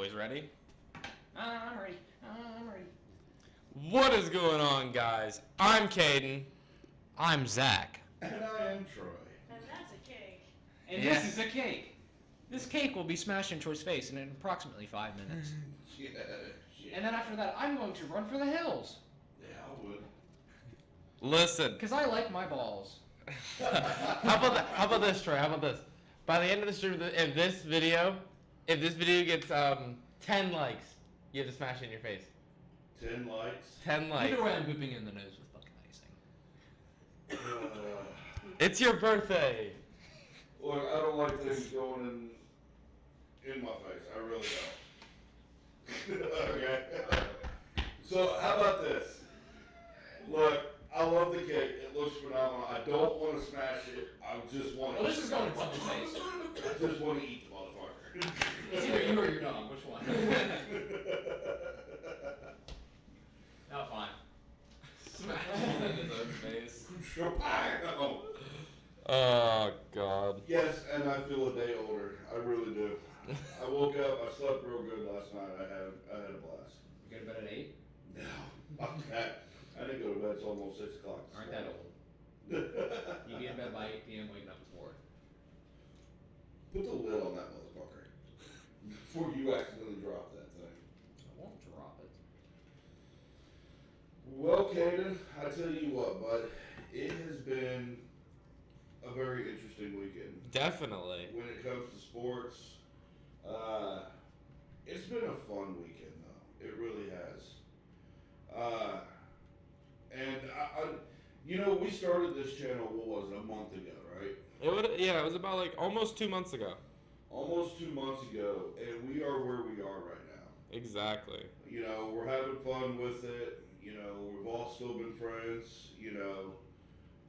boys ready? I'm ready. I'm ready. What is going on, guys? I'm Caden. I'm Zach. And I am Troy. And that's a cake. And Yeah. this is a cake. This cake will be smashed into his face in approximately 5 minutes. Yeah. And then after that, I'm going to run for the hills. Yeah, I would. Listen. Because I like my balls. How about this, Troy? How about this? By the end of the stream, if this video gets 10 likes, you have to smash it in your face. 10 likes. 10 likes. Either way, I'm pooping in the nose with fucking icing. It's your birthday. Look, I don't like things going in my face. I really don't. Okay. So how about this? Look, I love the cake. It looks phenomenal. I don't want to smash it. I just want to. Well, this is going in someone's face. I just want to eat the motherfucker. It's either you or your dog. Which one? No, fine. Smash it in his face. Chicago. Oh, God. Yes, and I feel a day older. I really do. I woke up. I slept real good last night. I had a blast. You go to bed at 8? No, I'm that. I didn't go to bed until almost 6 o'clock. Aren't that old? You be in bed by 8 p.m. waking up at 4. Put the lid on that motherfucker before you accidentally drop that thing. I won't drop it. Well, Caden, I tell you what, bud, it has been a very interesting weekend. Definitely. When it comes to sports, it's been a fun weekend, though. It really has. And we started this channel, what was it, a month ago, right? It was about like almost 2 months ago. Almost 2 months ago, and we are where we are right now. Exactly. We're having fun with it. We've all still been friends.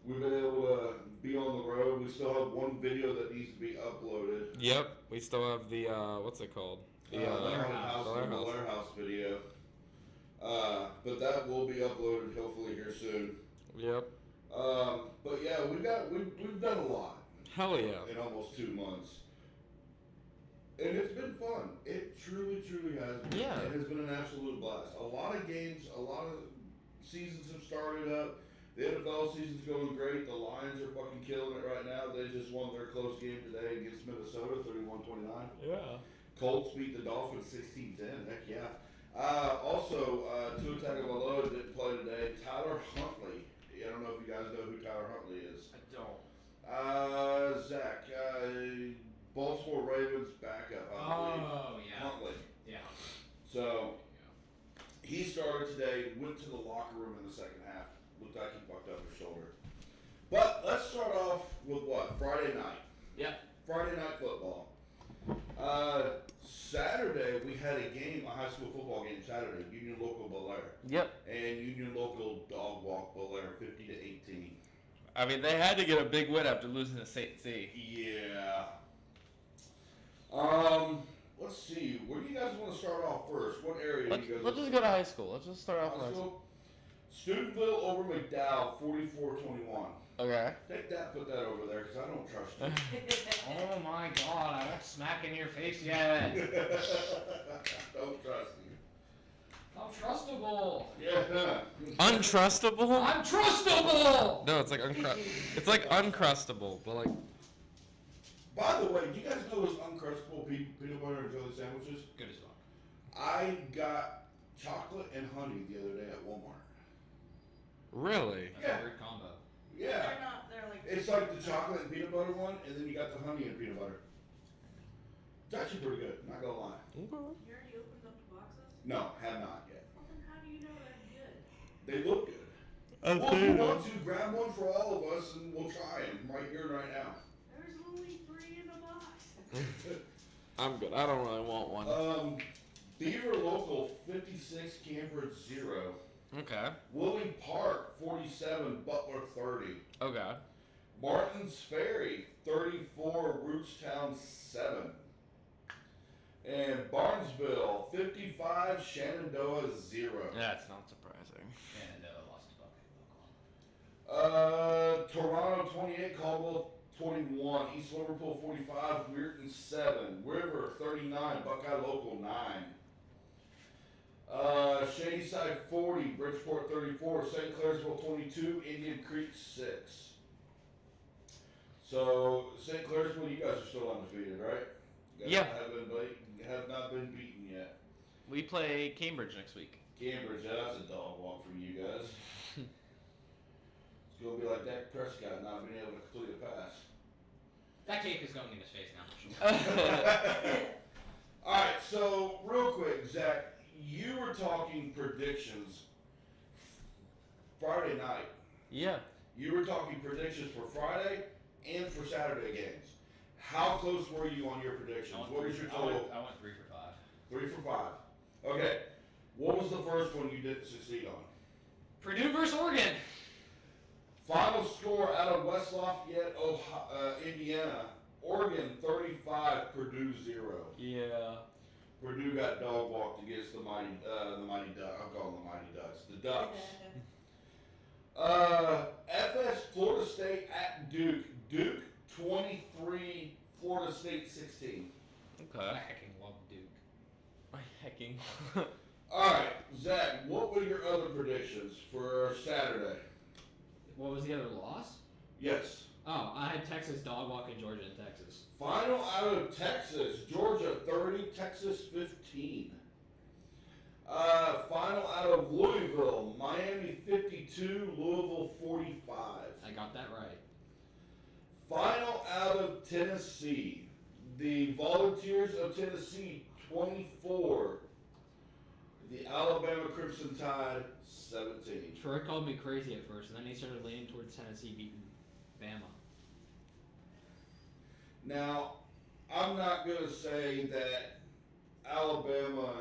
We've been able to be on the road. We still have one video that needs to be uploaded. Yep. We still have the what's it called? The Blair House video. But that will be uploaded hopefully here soon. Yep. But yeah, we've done a lot. Hell yeah. In almost 2 months. And it's been fun. It truly, truly has been. Yeah. It has been an absolute blast. A lot of games, a lot of seasons have started up. The NFL season's going great. The Lions are fucking killing it right now. They just won their close game today against Minnesota, 31-29. Yeah. Colts beat the Dolphins 16-10. Heck yeah. Also, Tua Tagovailoa didn't play today. Tyler Huntley. I don't know if you guys know who Tyler Huntley is. I don't. Zach. Baltimore Ravens backup, I believe. Oh, yeah. Huntley. Yeah. So, he started today, went to the locker room in the second half. Looked like he fucked up his shoulder. But let's start off with what? Friday night. Yep. Friday night football. Saturday, we had a high school football game Saturday. Union Local Belair. Yep. And Union Local Dog Walk Belair, 50-18. I mean, they had to get a big win after losing to St. C. Yeah. Let's see. Where do you guys want to start off first? What area do you guys Let's just go to high school. Let's just start off with high high school. school? Steubenville over McDowell, 44-21. Okay. Take that, put that over there, because I don't trust you. Oh my god, I won't smack in your face yet. Don't trust you. I'm trustable. Yeah. Untrustable? I'm trustable! No, it's like it's like uncrustable, but like By the way, do you guys know those Uncrustable peanut butter and jelly sandwiches? Good as fuck. I got chocolate and honey the other day at Walmart. really. That's a weird combo. Yeah. They're like. It's like the chocolate and peanut butter one, and then you got the honey and peanut butter. It's actually pretty good, not gonna lie. You already opened up the boxes? No, have not yet. Well, then how do you know they're good? They look good. Well, if you want to, grab one for all of us, and we'll try them right here and right now. There's only 3 in the box. I'm good. I don't really want one. Beaver Local 56, Cambridge 0. Okay. Willing Park 47, Butler 30. Okay. Martins Ferry 34, Rootstown 7. And Barnesville 55, Shenandoah 0. That's not surprising. And lost his bucket. Toronto 28, Caldwell 21, East Liverpool 45, Weirton 7, River 39, Buckeye Local 9. Shadyside 40, Bridgeport 34, St. Clairsville 22, Indian Creek 6. So St. Clairsville, you guys are still undefeated, right? You guys Yeah. have not been beaten yet. We play Cambridge next week. Cambridge, that's a dog walk for you guys. It's gonna be like Dak Prescott not being able to complete a pass. That cake is going in his face now. All right, so real quick, Zach, you were talking predictions Friday night. Yeah. You were talking predictions for Friday and for Saturday games. How close were you on your predictions? What was your total? I went 3 for 5. 3 for 5. Okay. What was the first one you didn't succeed on? Purdue versus Oregon. Final score out of West Lafayette, Indiana. Oregon 35, Purdue 0. Yeah. Purdue got dog walked against the mighty Ducks. I'll call them the Mighty Ducks. The Ducks. FS Florida State at Duke. Duke 23, Florida State 16. I Okay. hecking love Duke. Hecking. All right, Zach, what were your other predictions for Saturday? What was the other loss? Yes. Oh, I had Texas dog walking Georgia in Texas. Final out of Texas, Georgia 30, Texas 15. Final out of Louisville, Miami 52, Louisville 45. I got that right. Final out of Tennessee, the Volunteers of Tennessee 24, the Alabama Crimson Tide 17. Troy called me crazy at first, and then he started leaning towards Tennessee beating Bama. Now, I'm not going to say that Alabama.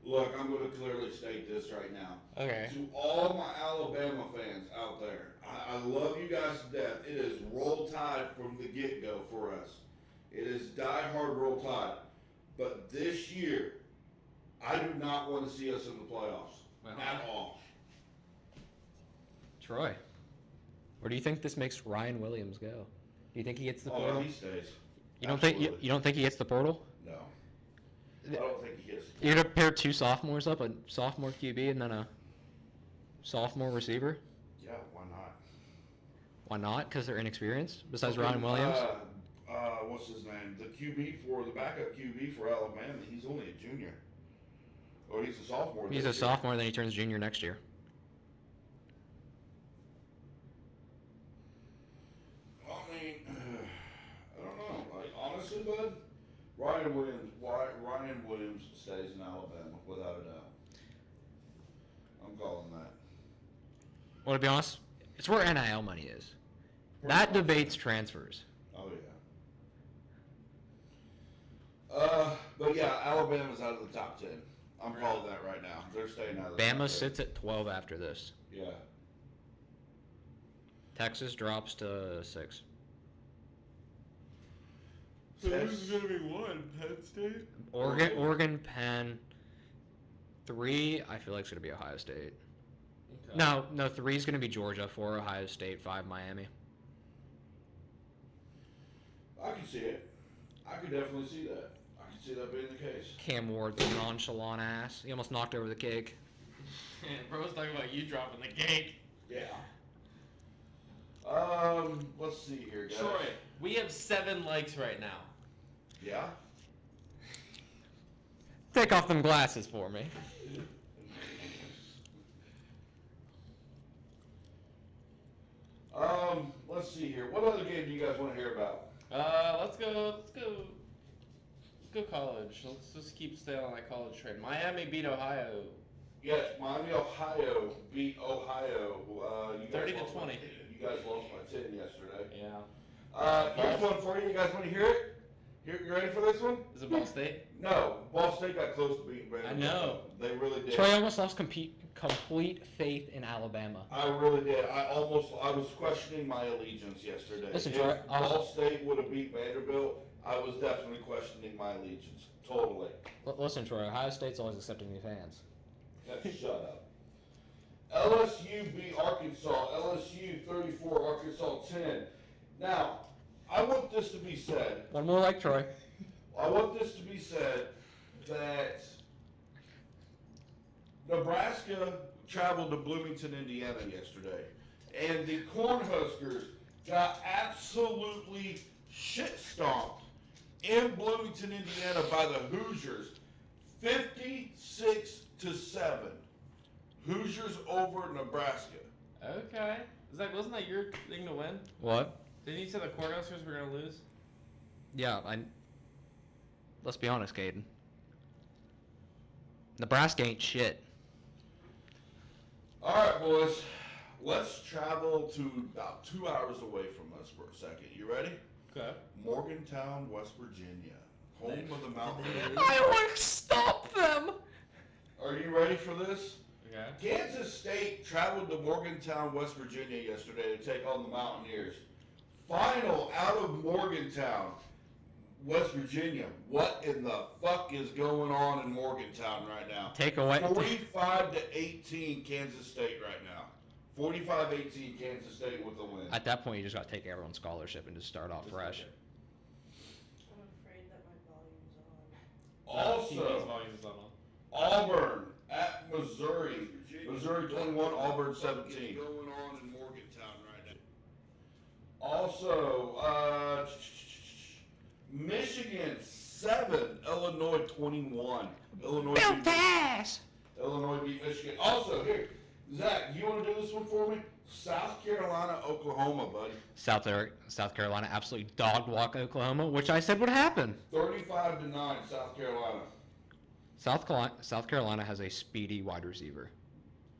Look, I'm going to clearly state this right now. Okay. To all my Alabama fans out there, I love you guys to death. It is Roll Tide from the get-go for us. It is die-hard Roll Tide. But this year, I do not want to see us in the playoffs Well, at all. Troy, where do you think this makes Ryan Williams go? Do you think he gets the Oh, portal? he stays. You don't think Absolutely. you don't think he gets the portal? No. I don't think he gets. You're gonna pair two sophomores up, a sophomore QB and then a sophomore receiver? Yeah, why not? Why not? Because they're inexperienced. Besides Okay, Ryan Williams. What's his name? The backup QB for Alabama. He's only a junior. Or he's a sophomore. He's a this year. sophomore, then he turns junior next year. I mean, I don't know. Like honestly, bud, Ryan Williams stays in Alabama without a doubt. I'm calling that. Well, to be honest, it's where NIL money is. That debates transfers. Oh yeah. But yeah, Alabama's out of the top 10. I'm calling that right now. They're staying out of the top 10. Bama sits at 12 after this. Yeah. Texas drops to 6. So who's gonna be one? Penn State? Oregon, Penn. 3, I feel like it's gonna be Ohio State. No, 3 is gonna be Georgia. 4, Ohio State. 5, Miami. I can see it. I could definitely see that. I can see that being the case. Cam Ward's a nonchalant ass. He almost knocked over the cake. Bro's talking about you dropping the cake. Yeah. Let's see here, guys. Troy, we have 7 likes right now. Yeah. Take off them glasses for me. Let's see here. What other game do you guys want to hear about? Let's go college. Let's just keep staying on that college train. Miami beat Ohio. Yes, Miami, Ohio beat Ohio. You guys 30 to lost 20. You guys lost by 10 yesterday. Yeah. Here's one for you. You guys want to hear it? You ready for this one? Is it Ball State? No, Ball State got close to beating Vanderbilt. I know. They really did. Troy almost lost complete faith in Alabama. I really did. I was questioning my allegiance yesterday. Listen, if Troy, Ball State would have beat Vanderbilt, I was definitely questioning my allegiance. Totally. Listen, Troy, Ohio State's always accepting new fans. Shut up. LSU beat Arkansas. LSU 34, Arkansas 10. Now, I want this to be said. One more like Troy. I want this to be said that Nebraska traveled to Bloomington, Indiana yesterday, and the Cornhuskers got absolutely shit stomped in Bloomington, Indiana by the Hoosiers, 56-7. Hoosiers over Nebraska. Okay. Zach, wasn't that your thing to win? What? Didn't you say the Cornhuskers were gonna lose? Yeah, let's be honest, Caden. Nebraska ain't shit. All right, boys. Let's travel to about 2 hours away from us for a second. You ready? Okay. Morgantown, West Virginia, home of the Mountaineers. I want to stop them. Are you ready for this? Okay. Kansas State traveled to Morgantown, West Virginia yesterday to take on the Mountaineers. Final out of Morgantown, West Virginia. What in the fuck is going on in Morgantown right now? Take away. 45-18 Kansas State right now. 45-18 Kansas State with the win. At that point, you just got to take everyone's scholarship and just start off fresh. I'm afraid that my volume's on. Also, Auburn at Missouri. Missouri 21, Auburn 17. Going on in Morgantown right now. Also, Michigan 7, Illinois 21. Illinois beat Michigan. Also, here, Zach, you want to do this one for me? South Carolina, Oklahoma, buddy. South Carolina absolutely dog walk Oklahoma, which I said would happen. 35-9, South Carolina. South Carolina has a speedy wide receiver.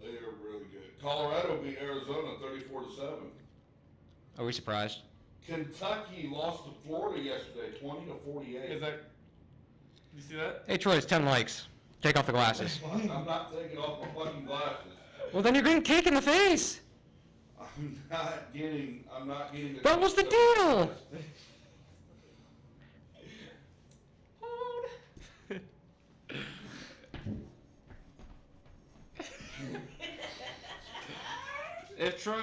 They are really good. Colorado beat Arizona 34-7. Are we surprised? Kentucky lost to Florida yesterday, 20-48. Is that? You see that? Hey Troy, it's 10 likes. Take off the glasses. I'm not taking off my fucking glasses. Well, then you're getting cake in the face. I'm not getting. The That was the deal. If Troy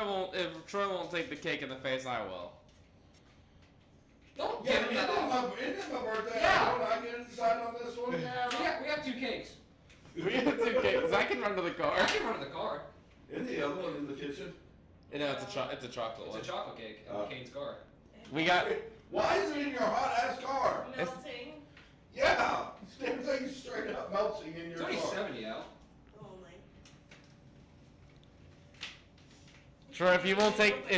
won't take the cake in the face, I will. Don't Yeah, give isn't that that off. my birthday? Yeah. Don't I get to decide on this one? We got 2 cakes. We have 2 cakes. I can run to the car. I can run to the car. Isn't the other one in the kitchen? No, it's a chocolate It's one. a chocolate cake in Kane's car. We got. Why is it in your hot ass car? Melting Yeah, this damn thing's straight up melting in It's your only car. 70 out. only. Troy, if you won't take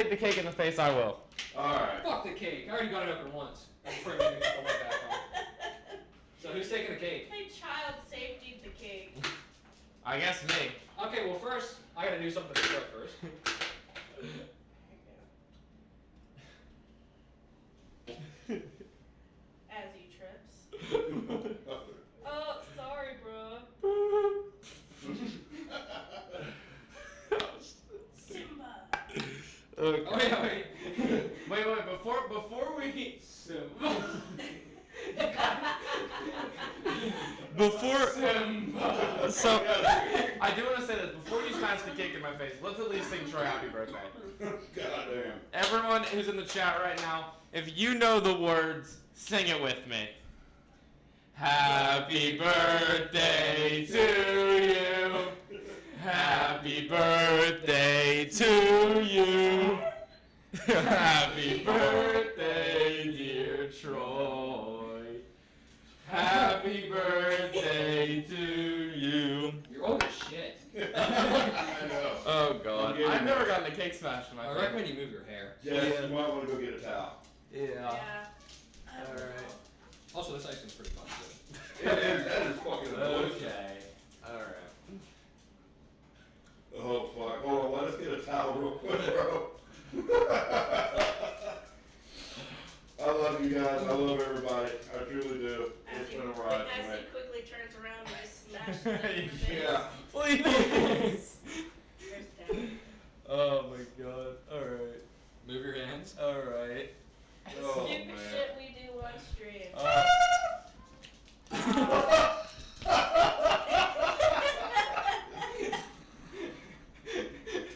the cake in the face, I will. All right. Fuck the cake. I already got it open once. I'm afraid to put my back on. So who's taking the cake? Hey, child safety the cake. I guess me. Okay, well first, I gotta do something to Troy first. As he trips. Oh, sorry, bro. Simba. Okay. Oh yeah, wait. Wait, before we so I do want to say this before you smash the cake in my face. Let's at least sing Troy happy birthday. Goddamn. Everyone who's in the chat right now, if you know the words, sing it with me. Happy birthday to you. Happy birthday to you. Happy birthday, dear Troy. Happy birthday to you. You're old as shit. I know. Oh God, I'm getting I've never there. gotten a cake smashed in my I face. recommend you move your hair. Jess, you might want to go get a towel. Yeah. Yeah. Alright. Also, this ice cream's pretty fun too. It is. That is fucking delicious. Okay. Alright. Oh fuck. Hold on. Let us get a towel real quick, bro. I love you guys. I love everybody. I truly do. It's been a ride As for he me. quickly turns around and just smashes it in the face. Yeah. Please. There's down. Oh my God. Alright. Move your hands. Alright. Oh, Stupid man. shit we do on stream.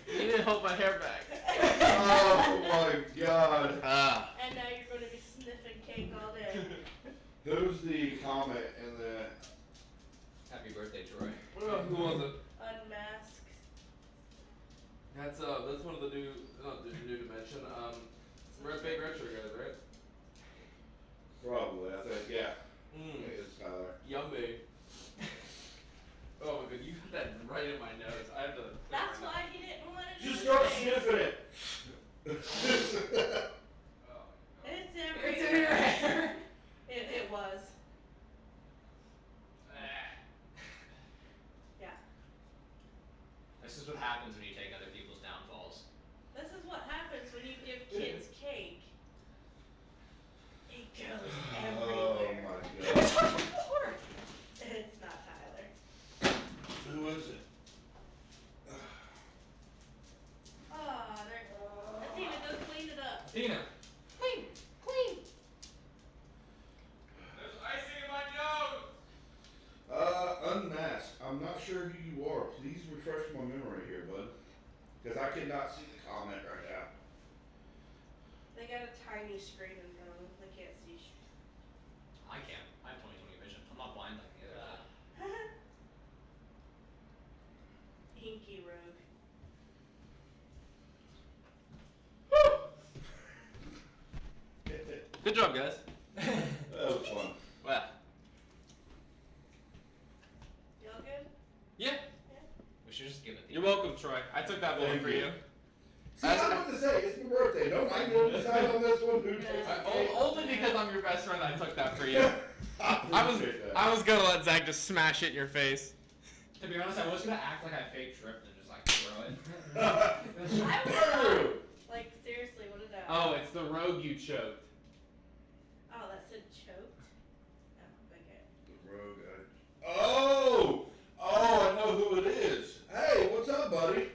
You didn't hold my hair back. Oh my God. It's It's everywhere. in your hair. It was. Yeah. This is what happens when you take other people's downfalls. This is what happens when you give kids cake. It goes Oh everywhere. my god. It's not Tyler. Who is it? Oh, there. Athena, go clean it up. Tina. Clean. Clean. There's icing in my nose. Unmasked. I'm not sure who you are. Please refresh my memory here, bud. Because I cannot see the comment right now. They got a tiny screen in front of them. They can't see. I can't. I have 20/20 vision. I'm not blind like the other. Inky Rogue. Good job, guys. That was fun. Well, Y'all good? yeah. We should just give it the. You're welcome, Troy. I took that one Thank for you. you. See, I was about to say, it's my birthday. Don't I get to decide on this one? Who takes the cake? Only because I'm your best friend, I took that for you. I appreciate that. I was gonna let Zach just smash it in your face. To be honest, I was gonna act like I fake tripped and just like throw it. I was Boo! like, seriously, what did that? Oh, it's the rogue you choked. Oh, that said choked? Oh, okay. The rogue. Oh! Oh, I know who it is. Hey, what's up, buddy?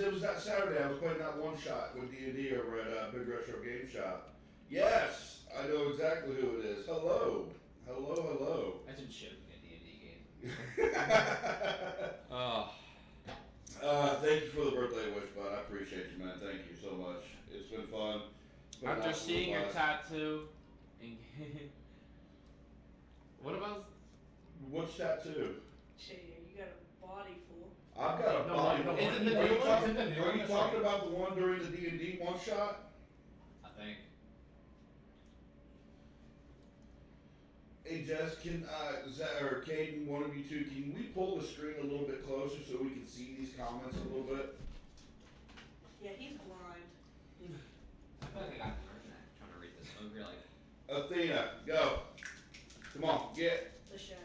It was that Saturday. I was playing that one shot with D&D over at Big Retro Game Shop. Yes, I know exactly who it is. Hello. Hello. That's a chip in a D&D game. Oh. Thank you for the birthday wish, bud. I appreciate you, man. Thank you so much. It's been fun. It's been an After absolute seeing your blast. tattoo. What about? Which tattoo? Gee, you got a body full. I've got a No, body. no, Is it the Are new you one? talking- Is it the new Are one? you That's talking right. about the one during the D&D one shot? I think. Hey Jess, can Zach or Caden, one of you two, can we pull the screen a little bit closer so we can see these comments a little bit? Yeah, he's blind. I feel like I got nerve neck trying to read this over like. Athena, go. Come on, get. The shadow.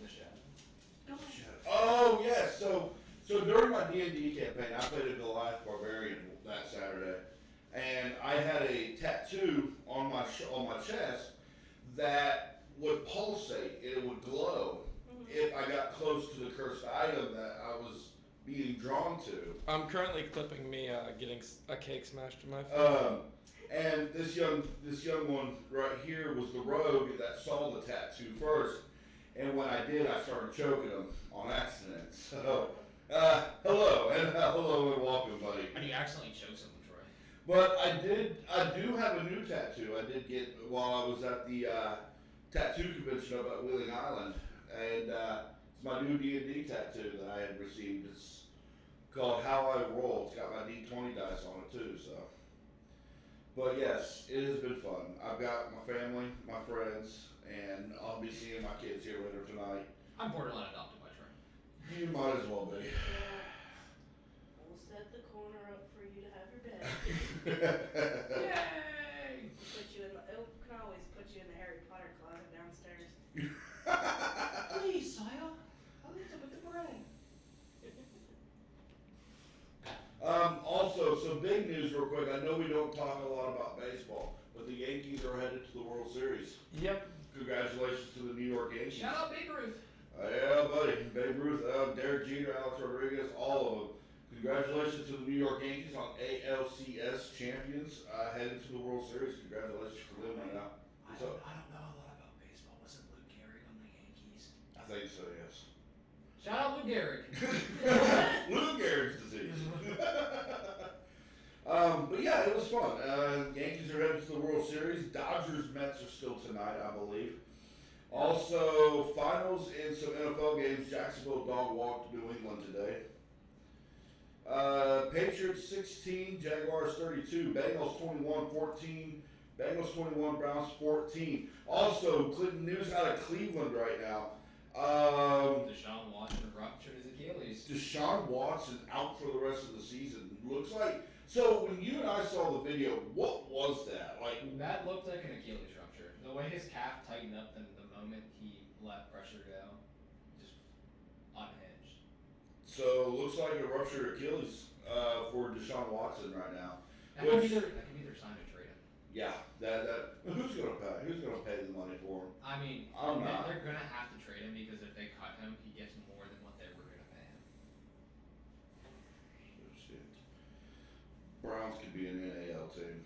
The shadow. Go ahead. Oh yes, so during my D&D campaign, I played a Goliath Barbarian that Saturday, and I had a tattoo on my chest that would pulsate. It would glow if I got close to the cursed item that I was being drawn to. I'm currently clipping me getting a cake smashed in my face. And this young one right here was the rogue that saw the tattoo first, and when I did, I started choking him on accident. So, hello and welcome, buddy. And you accidentally choked someone, Troy. But I do have a new tattoo. I did get while I was at the tattoo convention up at Wheeling Island, and it's my new D&D tattoo that I had received. It's called How I Roll. It's got my D20 dice on it too. So, but yes, it has been fun. I've got my family, my friends, and I'll be seeing my kids here later tonight. I'm borderline adopted by Troy. You might as well be. We'll set the corner up for you to have your bed. Yay! Put you in the. It can always put you in the Harry Potter closet downstairs. Please, Sire. I'll lift up with the bread. Also, some big news real quick. I know we don't talk a lot about baseball, but the Yankees are headed to the World Series. Yep. Congratulations to the New York Yankees. Shout out Babe Ruth. Yeah, buddy. Babe Ruth, Derek Jeter, Alex Rodriguez, all of them. Congratulations to the New York Yankees on ALCS champions headed to the World Series. Congratulations for them right now. I don't know a lot about baseball. Wasn't Luke Gehrig on the Yankees? I think so, yes. Shout out Luke Gehrig. Lou Gehrig's disease. But yeah, it was fun. Yankees are headed to the World Series. Dodgers Mets are still tonight, I believe. Also, finals in some NFL games. Jacksonville dog walked New England today. Patriots 16, Jaguars 32, Bengals 21-14, Bengals 21, Browns 14. Also, Clinton news out of Cleveland right now. Deshaun Watson ruptured his Achilles. Achilles. Deshaun Watson out for the rest of the season. Looks like. So when you and I saw the video, what was that? Like, That looked like an Achilles rupture. The way his calf tightened up the moment he let pressure go, just unhinged. so looks like a ruptured Achilles for Deshaun Watson right now. That could be their sign to trade him. Yeah, that who's gonna pay? Who's gonna pay the money for him? I mean, I'm not. they're gonna have to trade him because if they cut him, he gets more than what they were gonna pay him. Shit. Browns could be an NAL team.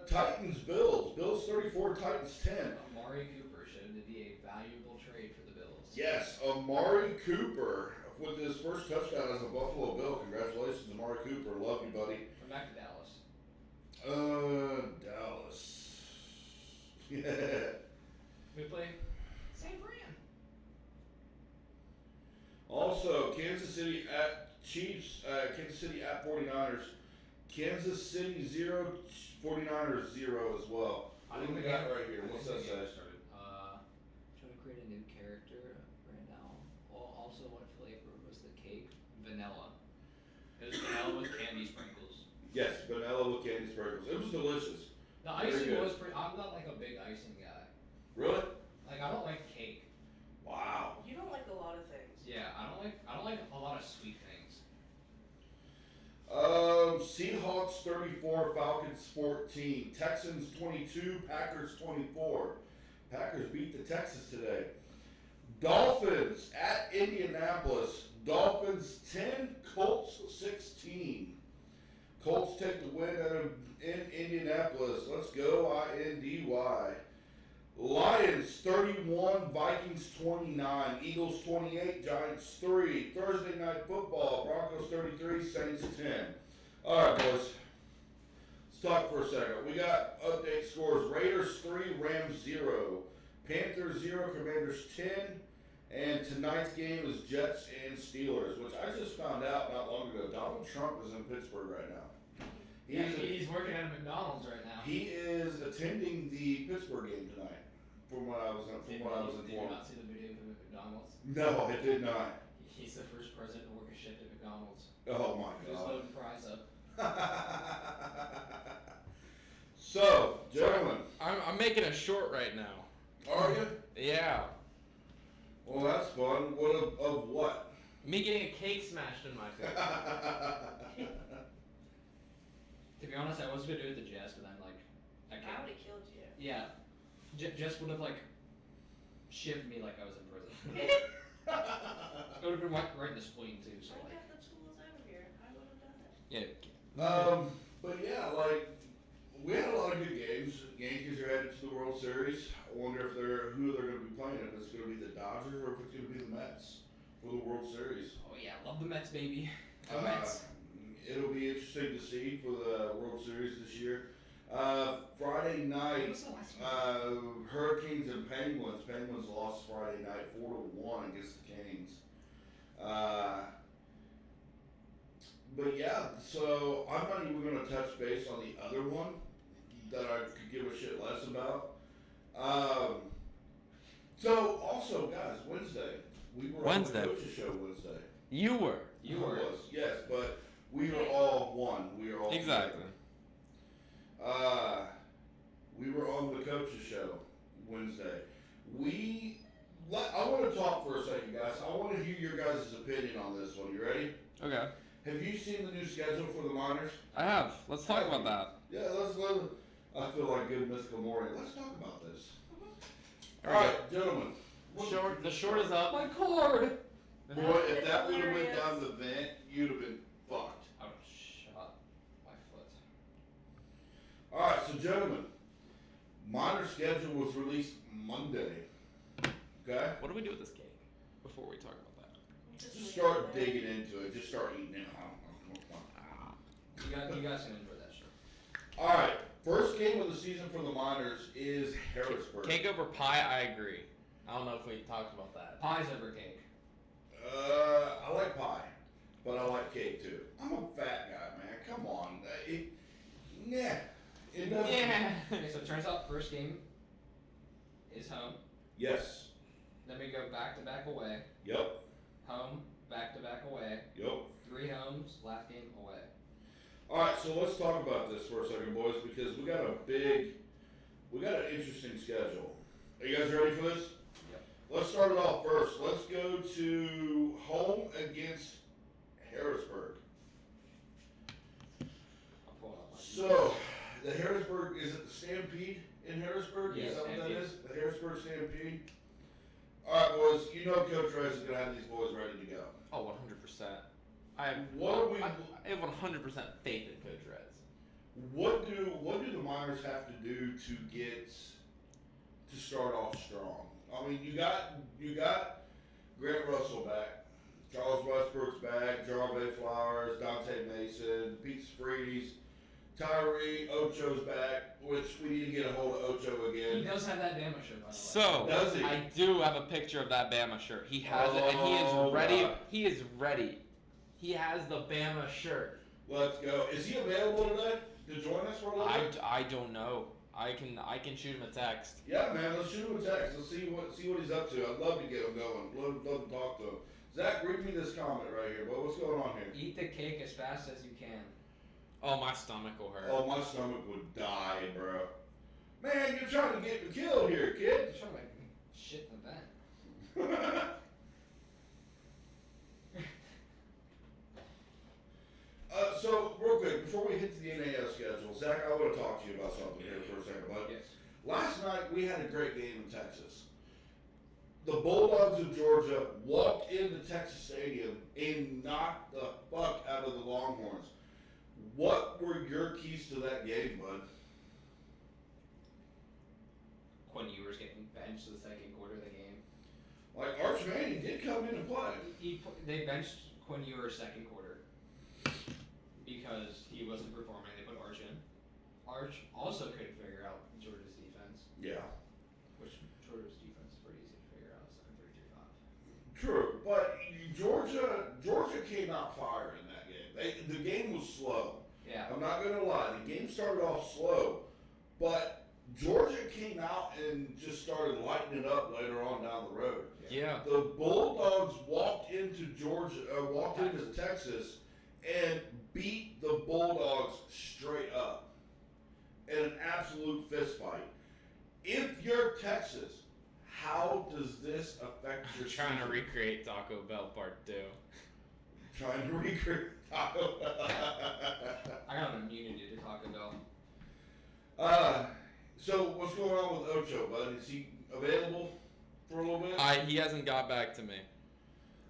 Titans Bills. Bills 34, Titans 10. Amari Cooper showed to be a valuable trade for the Bills. Yes, Amari Cooper with his first touchdown as a Buffalo Bill. Congratulations, Amari Cooper. Love you, buddy. We're back to Dallas. Dallas. Yeah. We play San Fran. Also, Kansas City at Chiefs. Kansas City at 49ers. Kansas City 0, 49ers 0 as well. I What do think we the got game- right here? I What's think that the game say? started. Trying to create a new character right now. Well, also, what flavor was the cake? Vanilla. It was vanilla with candy sprinkles. Yes, vanilla with candy sprinkles. It was delicious. The Very icing good. was pretty. I'm not like a big icing guy. Really? Like I don't like cake. Wow. You don't like a lot of things. Yeah, I don't like a lot of sweet things. Seahawks 34, Falcons 14, Texans 22, Packers 24. Packers beat the Texans today. Dolphins at Indianapolis. Dolphins 10, Colts 16. Colts take the win in Indianapolis. Let's go, INDY. Lions 31, Vikings 29, Eagles 28, Giants 3. Thursday night football, Broncos 33, Saints 10. All right, boys. Let's talk for a second. We got update scores: Raiders 3, Rams 0, Panthers 0, Commanders 10, and tonight's game is Jets and Steelers, which I just found out not long ago. Donald Trump is in Pittsburgh right now. He's working at a McDonald's right now. He is attending the Pittsburgh game tonight, from what I was Did you informed. not see the video of him at McDonald's? No, I did not. He's the first president to work a shift at McDonald's. Oh my Just god. loading fries up. So, gentlemen, I'm making a short right now. are you? Yeah. Well, that's fun. What of what? Me getting a cake smashed in my face. To be honest, I was gonna do it to Jess, but I'm like, I I can't. would have killed you. Yeah, Jess would have like shivved me like I was in prison. It would have been right in the spleen too. So I like, got the tools over here. I would have done it. Yeah. But yeah, like we had a lot of good games. Yankees are headed to the World Series. I wonder who they're going to be playing. If it's going to be the Dodgers or if it's going to be the Mets for the World Series. oh yeah, love the Mets, baby. The Mets. It'll be interesting to see for the World Series this year. Friday night, What's the last one? Hurricanes and Penguins. Penguins lost Friday night 4-1 against the Canes. But yeah, so I'm not even going to touch base on the other one that I could give a shit less about. So also, guys, Wednesday we were Wednesday. on the Coaches Show Wednesday. You were. You I were. was, yes, but we were all one. We were all Exactly. together. We were on the Coaches Show Wednesday. I want to talk for a second, guys. I want to hear your guys' opinion on this one. You ready? Okay. Have you seen the new schedule for the minors? I have. Let's talk about that. Yeah, I feel like good Miss Gomorrah. Let's talk about this. All All right. right, gentlemen. Short. The short is up. My cord. Boy, if that would have went Hilarious. down the vent, you'd have been fucked. I would have shot my foot. All right, so gentlemen, minor schedule was released Monday. Okay, What do we do with this cake before we talk about that? just start digging into it. Just start eating it. You guys can enjoy that shit. All right, first game of the season for the minors is Harrisburg. Cake over pie. I agree. I don't know if we talked about that. Pies over cake. I like pie, but I like cake too. I'm a fat guy, man. Come on, it doesn't. Yeah. Okay, so it turns out first game is home. Yes. Then Then we go back to back away. Yep. Home, back to back away. Yep. 3 homes, last game away. All right, so let's talk about this for a second, boys, because we got an interesting schedule. Are you guys ready for this? Yep. Let's start it off first. Let's go to home against Harrisburg. I'll pull it up. So, the Harrisburg, is it the Stampede in Harrisburg? Yeah, Is that what that Stampede. is? The Harrisburg Stampede? All right, boys, you know Coach Rice is going to have these boys ready to go. Oh, 100%. I have What are we- I have 100% faith in Coach Rez. What do the Miners have to do to start off strong? I mean, you got Grant Russell back, Charles Westbrook's back, Jarve Flowers, Dante Mason, Pete Spreedy's, Tyree Ocho's back, which we need to get a hold of Ocho He again. does have that Bama shirt, by the way. So Does he? I do have a picture of that Bama shirt. He has it, and he Oh, is ready. God. He is ready. He has the Bama shirt. Let's go. Is he available today to join us for a little bit? I don't know. I can shoot him a text. Yeah, man. Let's shoot him a text. Let's see what he's up to. I'd love to get him going. Love to talk to him. Zach, read me this comment right here. But what's going on here? Eat the cake as fast as you can. Oh, my stomach will hurt. Oh, my stomach would die, bro. Man, you're trying to get me killed here, kid. I'm trying to like shit in the vent. So, real quick, before we hit to the NAS schedule, Zach, I want to talk to you about something here for a second, bud. Yes. Last night, we had a great game in Texas. The Bulldogs of Georgia walked into Texas Stadium and knocked the fuck out of the Longhorns. What were your keys to that game, bud? Quinn Ewers getting benched the second quarter of the game. Like, Arch Manning did come in and play. They benched Quinn Ewers second quarter because he wasn't performing. They put Arch in. Arch also couldn't figure out Georgia's defense, Yeah. which Georgia's defense is pretty easy to figure out. It's 3-3-5. True, but Georgia came out fire in that game. The game was slow. Yeah. I'm not gonna lie, the game started off slow, but Georgia came out and just started lighting it up later on down the road. Yeah. The Bulldogs walked into Texas and beat the Bulldogs straight up in an absolute fist fight. If you're Texas, how does this affect your I'm trying to season? recreate Taco Bell Part 2. Trying to recreate Taco I got an immunity to Taco Bell. So what's going on with Ocho, bud? Is he available for a little bit? He hasn't got back to me.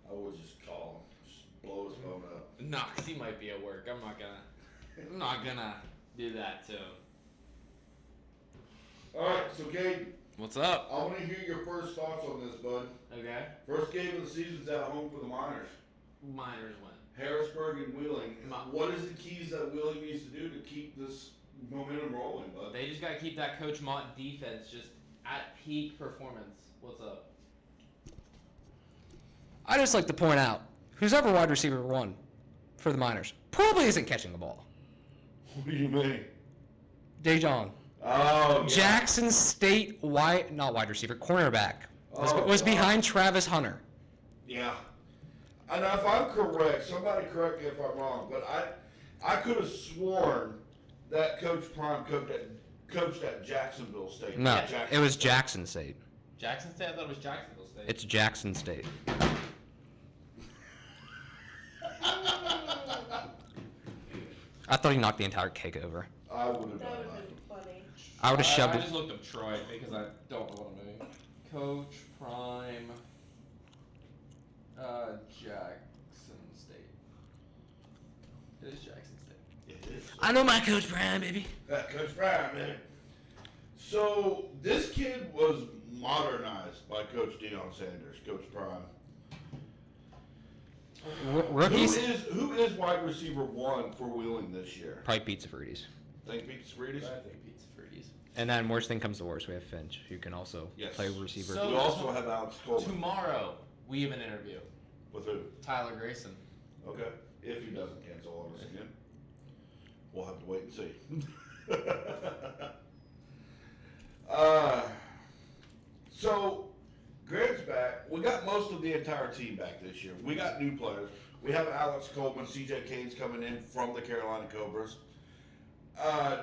I would just call him, just blow his phone up. Nah, 'cause he might be at work. I'm not gonna do that to him. All right, so Caden, What's up? I want to hear your first thoughts on this, bud. Okay. First game of the season's at home for the Miners. Miners win. Harrisburg and Wheeling. Mi- What is the keys that Wheeling needs to do to keep this momentum rolling, bud? They just gotta keep that Coach Mott defense just at peak performance. What's up? I just like to point out, who's ever wide receiver 1 for the Miners probably isn't catching the ball. What do you mean? Dejon. Oh, yeah. Jackson State not wide receiver, cornerback. Was Oh, was God. behind Travis Hunter. Yeah. And if I'm correct, somebody correct me if I'm wrong, but I could have sworn that Coach Prime coached at Jacksonville State. No, Not Jackson it was State. Jackson State. Jackson State? I thought it was Jacksonville State. It's Jackson State. I thought he knocked the entire cake over. I would have That done would have that. been funny. I would have shoved I it. just looked up Troy because I don't know what I'm doing. Coach Prime. Jackson State. It is Jackson State. It is. I know my Coach Prime, baby. Coach Prime, man. So this kid was modernized by Coach Deion Sanders, Coach Prime. Rookies Who is wide receiver 1 for Wheeling this year? probably beats the Fruities. Think Pete Spreedy's? I think Pete's Fruities. And then worst thing comes to worst, we have Finch, who can also Yes. play receiver. So- We also have Alex Coleman. Tomorrow, we have an interview. With who? Tyler Grayson. Okay. If he doesn't cancel on us again, we'll have to wait and see. So Grant's back. We got most of the entire team back this year. We got new players. We have Alex Coleman, CJ Kane's coming in from the Carolina Cobras.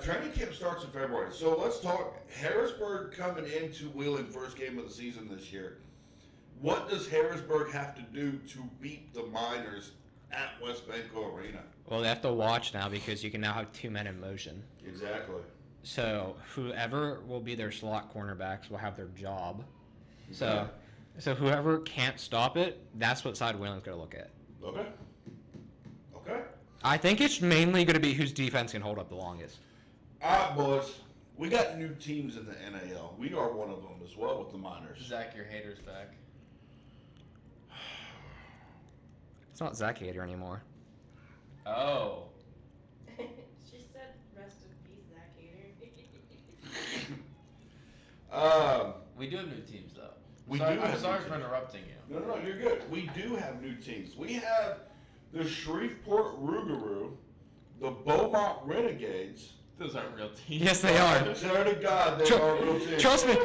Training camp starts in February. So let's talk Harrisburg coming into Wheeling first game of the season this year. What does Harrisburg have to do to beat the Miners at West Banco Arena? Well, they have to watch now because you can now have 2 men in motion. Exactly. So whoever will be their slot cornerbacks will have their job. So whoever can't stop it, that's what side Wheeling's going to look at. Okay. Okay. I think it's mainly going to be whose defense can hold up the longest. All right, boys. We got new teams in the NAL. We are one of them as well with the Miners. Zach, your hater's back. It's not Zach Hader anymore. Oh. She said rest in peace, Zach Hader. We do have new teams, though. We sorry, do I'm have sorry new for teams. interrupting you. No, you're good. We do have new teams. We have the Shreveport Rougarou, the Beaumont Renegades. Those aren't real teams. Yes, they are. Swear to God, they are real teams. Trust me.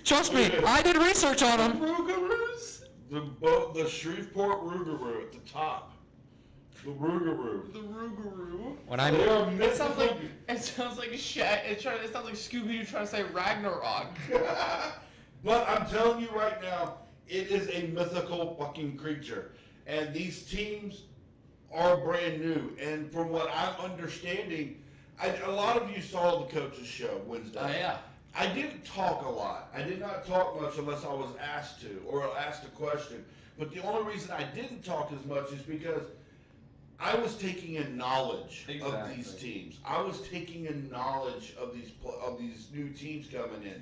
Trust me. I did research on them. Rougaroos? The Shreveport Rougarou at the top. The Rougarou. The Rougarou. When I They are It sounds like mythical. it sounds like it sounds like Scooby-Doo trying to say Ragnarok. But I'm telling you right now, it is a mythical fucking creature. And these teams are brand new. And from what I'm understanding, a lot of you saw the coaches show Wednesday. Oh yeah. I didn't talk a lot. I did not talk much unless I was asked to or asked a question. But the only reason I didn't talk as much is because I was taking in knowledge of these Exactly. teams. I was taking in knowledge of these new teams coming in.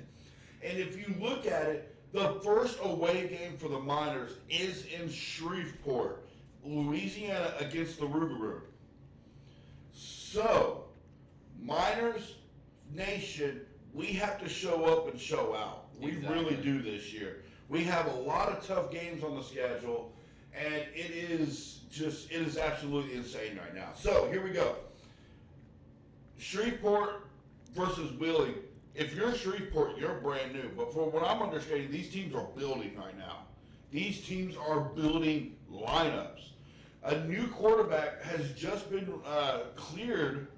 And if you look at it, the first away game for the Miners is in Shreveport, Louisiana, against the Rougarou. So, Miners Nation, we have to show up and show out. We Exactly. really do this year. We have a lot of tough games on the schedule, and it is absolutely insane right now. So, here we go. Shreveport versus Wheeling. If you're Shreveport, you're brand new. But from what I'm understanding, these teams are building right now. These teams are building lineups. A new quarterback has just been cleared.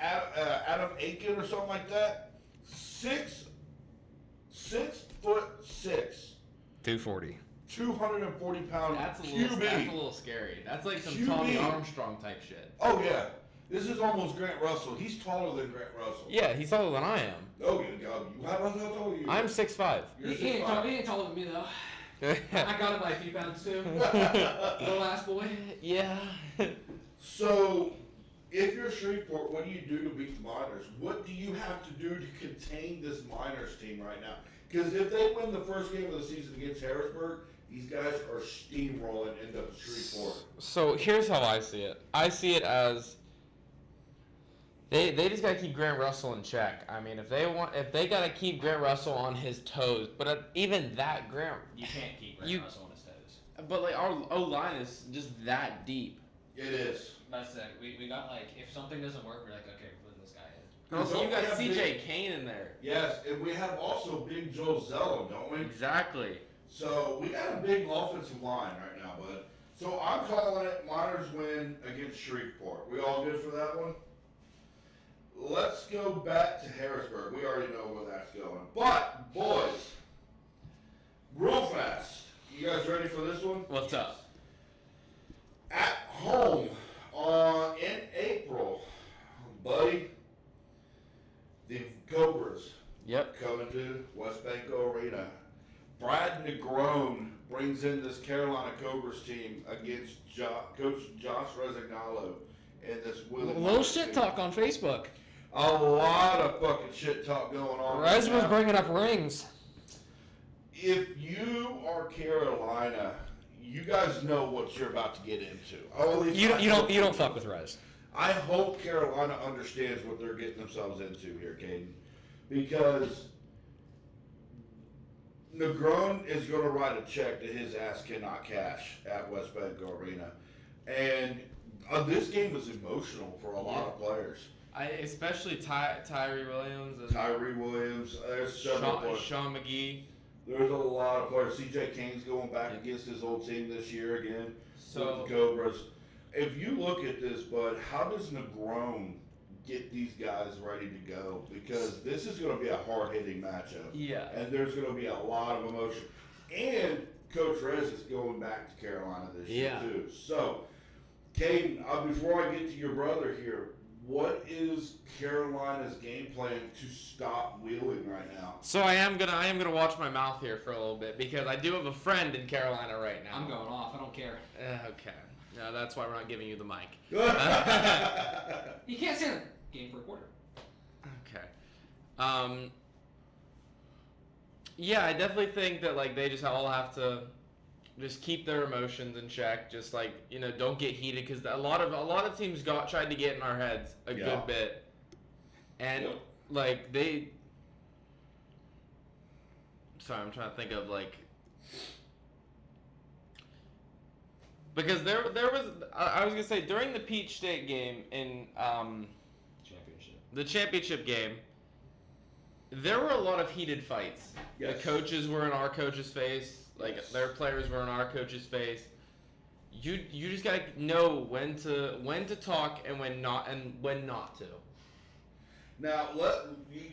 Adam Aiken or something like that. 6'6", 240. 240 pound That's a QB. little scary. That's like some QB. Tommy Armstrong type shit. Oh yeah, this is almost Grant Russell. He's taller than Grant Russell. Yeah, he's taller than I am. Oh, how tall are you? I'm 6'5". You're He ain't 6'5". taller than me though. I got him by a few pounds too. Little ass boy. Yeah. So, if you're Shreveport, what do you do to beat the Miners? What do you have to do to contain this Miners team right now? Because if they win the first game of the season against Harrisburg, these guys are steamrolling into Shreveport. So here's how I see it. I see it as they just gotta keep Grant Russell in check. I mean, if they gotta keep Grant Russell on his toes, but even that Grant, You can't keep Grant Russell on his toes. but like our O line is just that deep. It is. That's it. We got like, if something doesn't work, we're like, okay, we're putting this guy in. Also, you got Don't we have CJ Kane in there. Yes, and we have also Big Joe Zello, don't we? Exactly. So we got a big offensive line right now, bud. So I'm calling it Miners win against Shreveport. We all good for that one? Let's go back to Harrisburg. We already know where that's going. But, boys, real fast. You guys ready for this one? What's up? At home in April, buddy, the Cobras Yep. coming to West Banco Arena. Brad Negron brings in this Carolina Cobras team against Coach Josh Resignalo and this Willie. Little shit talk on Facebook. A lot of fucking shit talk going on. right Rez was now. bringing up rings. If you are Carolina, you guys know what you're about to get into. At least You I hope don't fuck with Rez. I hope Carolina understands what they're getting themselves into here, Caden, because Negron is going to write a check that his ass cannot cash at West Banco Arena, and this game was emotional for a lot of players. Especially Tyree Williams and Tyree Williams, there's several players. Sean McGee. There's a lot of players. CJ Kane's going back against his old team this year again So with the Cobras. If you look at this, bud, how does Negron get these guys ready to go? Because this is going to be a hard-hitting matchup. yeah. And there's going to be a lot of emotion. And Coach Rez is going back to Carolina this year, Yeah. too. So, Caden, before I get to your brother here, what is Carolina's game plan to stop Wheeling right now? So I am gonna watch my mouth here for a little bit because I do have a friend in Carolina right now. I'm going off. I don't care. Okay. No, that's why we're not giving you the mic. You can't say that. Game for a quarter. Okay. Yeah, I definitely think that like they just all have to just keep their emotions in check. Just like don't get heated because a lot of teams tried to get in our heads a Yeah. good bit, and Yep. like they. Sorry, I'm trying to think of like. Because there was I was gonna say during the Peach State game in Championship. the championship game, there were a lot of heated fights. Yes. The coaches were in our coach's face, like Yes. their players were in our coach's face. You just gotta know when to talk and when not to. Now,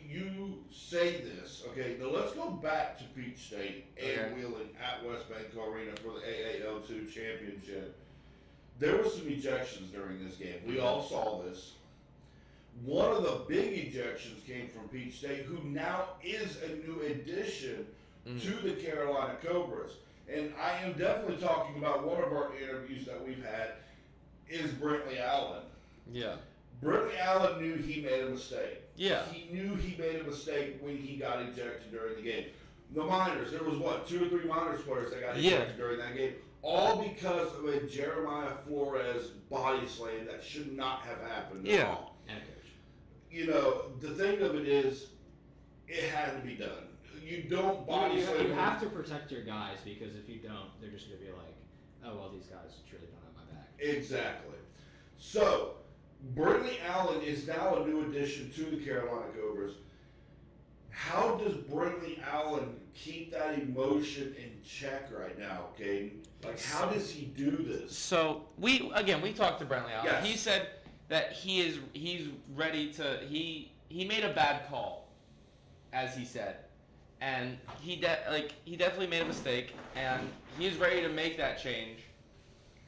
you say this, okay? Now let's go back to Peach State and Okay. Wheeling at West Bank Arena for the AAL2 championship. There were some ejections during this game. We all saw this. One of the big ejections came from Peach State, who now is a new addition to the Carolina Cobras. And I am definitely talking about one of our interviews that we've had is Brentley Allen. Yeah. Brentley Allen knew he made a mistake. Yeah. He knew he made a mistake when he got ejected during the game. The minors, there was 2 or 3 minors players that got ejected during that game. All because of a Jeremiah Flores body slam that should not have happened at Yeah. all. And coach. The thing of it is, it had to be done. You don't body You slam. have to protect your guys because if you don't, they're just going to be like, oh, well, these guys truly don't have my back. Exactly. So, Brentley Allen is now a new addition to the Carolina Cobras. How does Brentley Allen keep that emotion in check right now, Caden? Like, how does he do this? So we talked to Brentley Allen. Yes. He said that he's ready to he made a bad call, as he said, and he definitely made a mistake, and he's ready to make that change,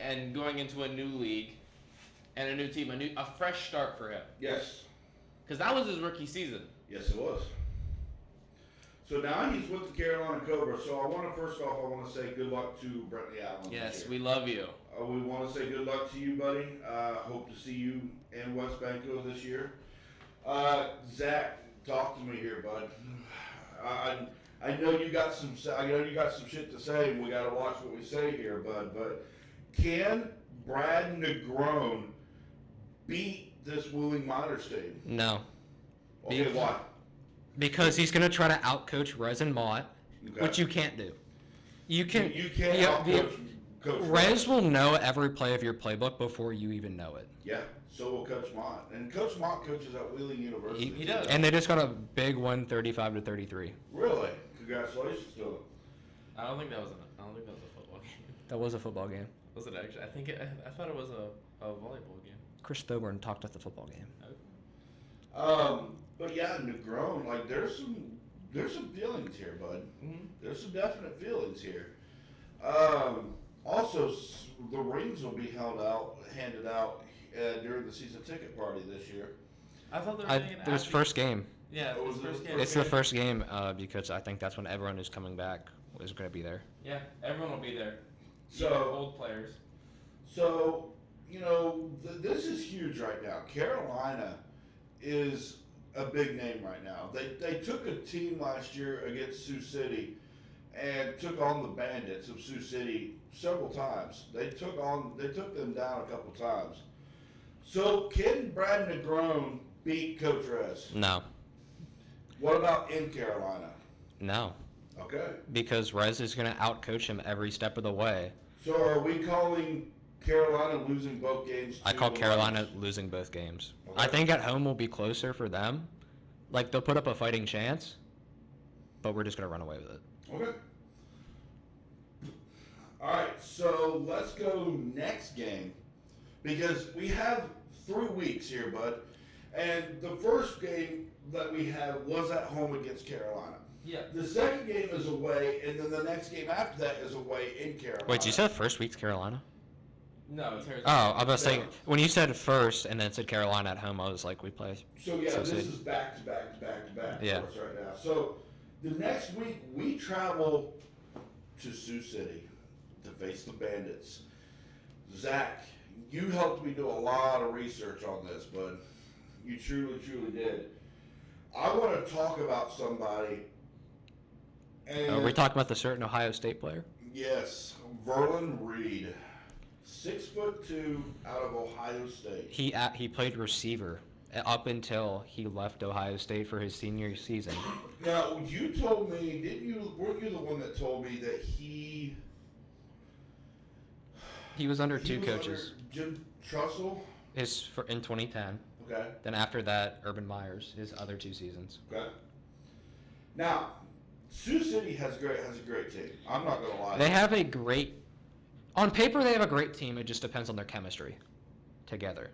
and going into a new league, and a new team, a fresh start for him, Yes. because that was his rookie season. Yes, it was. So now he's with the Carolina Cobras. So I want to say good luck to Brentley Allen. Yes, this we year. love you. We want to say good luck to you, buddy. Hope to see you in West Banco this year. Zach, talk to me here, bud. I know you got some. I know you got some shit to say, and we got to watch what we say here, bud. But can Brad Negron beat this Wheeling Miners team? No, Okay, Be- why? because he's gonna try to outcoach Rez and Mott, Okay. which you can't do. You can. You can't yeah, outcoach Coach Rez will know every play of your playbook before you even know it. Yeah, so will Coach Mott. And Coach Mott coaches at Wheeling University. He does. And they just got a big one, 35-33. Really? Congratulations to him. I don't think that was a football game. That was a football game. Was it actually? I thought it was a volleyball game. Chris Thoburn talked at the football game. But yeah, Negron, like there's some feelings here, bud. Mm-hmm. There's some definite feelings here. Also, the rings will be handed out during the season ticket party this year. I thought they were doing it It was after- first game. Yeah, it was Oh, was it first the game. It's the first game because I think that's when everyone who's coming back is going to be there. Yeah, everyone will be there. So- Even old players. So, this is huge right now. Carolina is a big name right now. They took a team last year against Sioux City and took on the Bandits of Sioux City several times. They took them down a couple times. So, can Brad Negron beat Coach Rez? No, What about in Carolina? no, Okay. because Rez is going to outcoach him every step of the way. So, are we calling Carolina losing both games? I to call the Carolina Lions? losing both games. Okay. I think at home will be closer for them. Like they'll put up a fighting chance, but we're just going to run away with it. Okay. All right, so let's go next game because we have 3 weeks here, bud. And the first game that we had was at home against Carolina. Yeah. The second game is away, and then the next game after that is away in Carolina. Wait, you said first week's Carolina? No, it's Harrison. Oh, I was about to say, No. when you said first and then said Carolina at home, I was like, we play. So yeah, So this Sid. is back to back to back to back Yeah. for us right now. So the next week we travel to Sioux City to face the Bandits. Zach, you helped me do a lot of research on this, bud. You truly, truly did. I want to talk about somebody. And Are we talking about the certain Ohio State player? yes, Verlin Reed, 6'2" out of Ohio State. He played receiver up until he left Ohio State for his senior season. Now you told me, didn't you? Weren't you the one that told me that he He was under he two was coaches. under Jim Trussell? In 2010. Okay. Then after that, Urban Myers, his other 2 seasons. Okay. Now, Sioux City has a great team. I'm not gonna lie. They have a great, on paper they have a great team. It just depends on their chemistry together.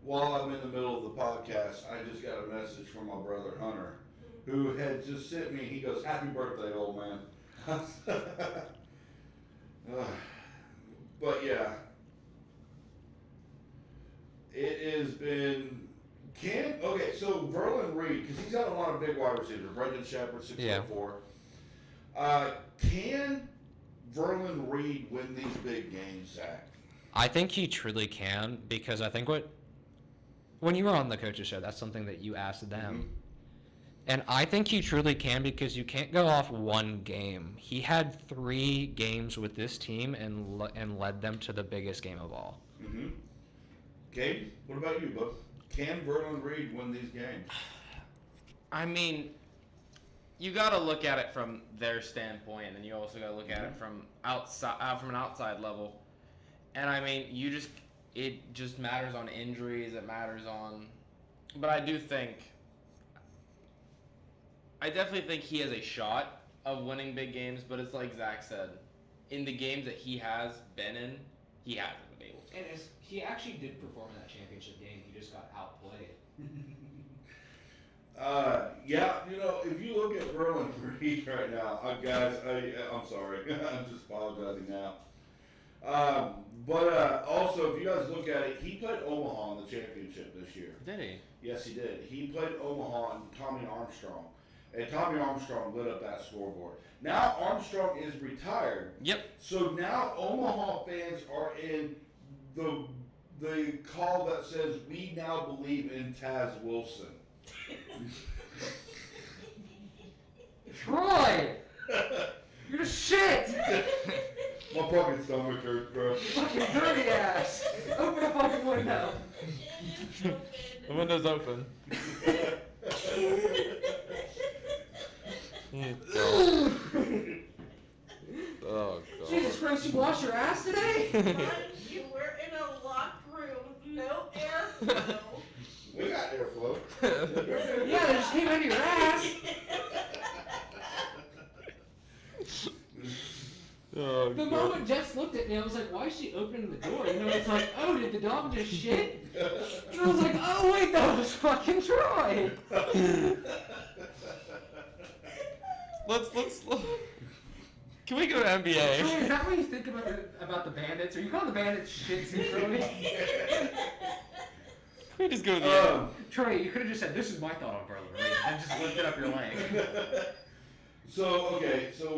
While I'm in the middle of the podcast, I just got a message from my brother Hunter, who had just sent me. He goes, "Happy birthday, old man." But yeah, it has been. Okay, so Verlin Reed, because he's got a lot of big wide receivers. Brendan Shepard, 6'4". Can Verlin Reed win these big games, Zach? I think he truly can, because I think when you were on the coaches show, that's something that you asked them. Mhm. And I think he truly can, because you can't go off one game. He had 3 games with this team and led them to the biggest game of all. Mm-hmm. Gabe, what about you, bud? Can Verlin Reed win these games? I mean, you got to look at it from their standpoint, and you also got to look at it from an outside level. And I mean, it just matters on injuries. It matters on, but I definitely think he has a shot of winning big games. But it's like Zach said, in the games that he has been in, he hasn't been able to. And he actually did perform in that championship game. He just got outplayed. Yeah, if you look at Verlin Reed right now, guys, I'm sorry, I'm just apologizing now. But also, if you guys look at it, he played Omaha in the championship this year. Did he? Yes, he did. He played Omaha and Tommy Armstrong. And Tommy Armstrong lit up that scoreboard. Now Armstrong is retired. Yep. So now Omaha fans are in the call that says, "We now believe in Taz Wilson." Troy! You're shit! My fucking stomach hurts, bro. Fucking dirty ass! Open the fucking window! The window's open. Oh, God. Jesus Christ, you washed your ass today? You were in a locked room with no airflow. We got airflow. Yeah, they just came out of your ass. Oh, The moment Jess looked at me, I was like, why is she opening the door? And it's like, oh, did the dog just shit? And I was like, oh, wait, that was fucking Troy. Let's. Can we go to Troy, NBA? is that what you think about the Bandits? Are you calling the Bandits shit too, Troy? Can we just go to the Troy, you could have just said, this is my thought on Verlin Reed, and just lifted up your leg. So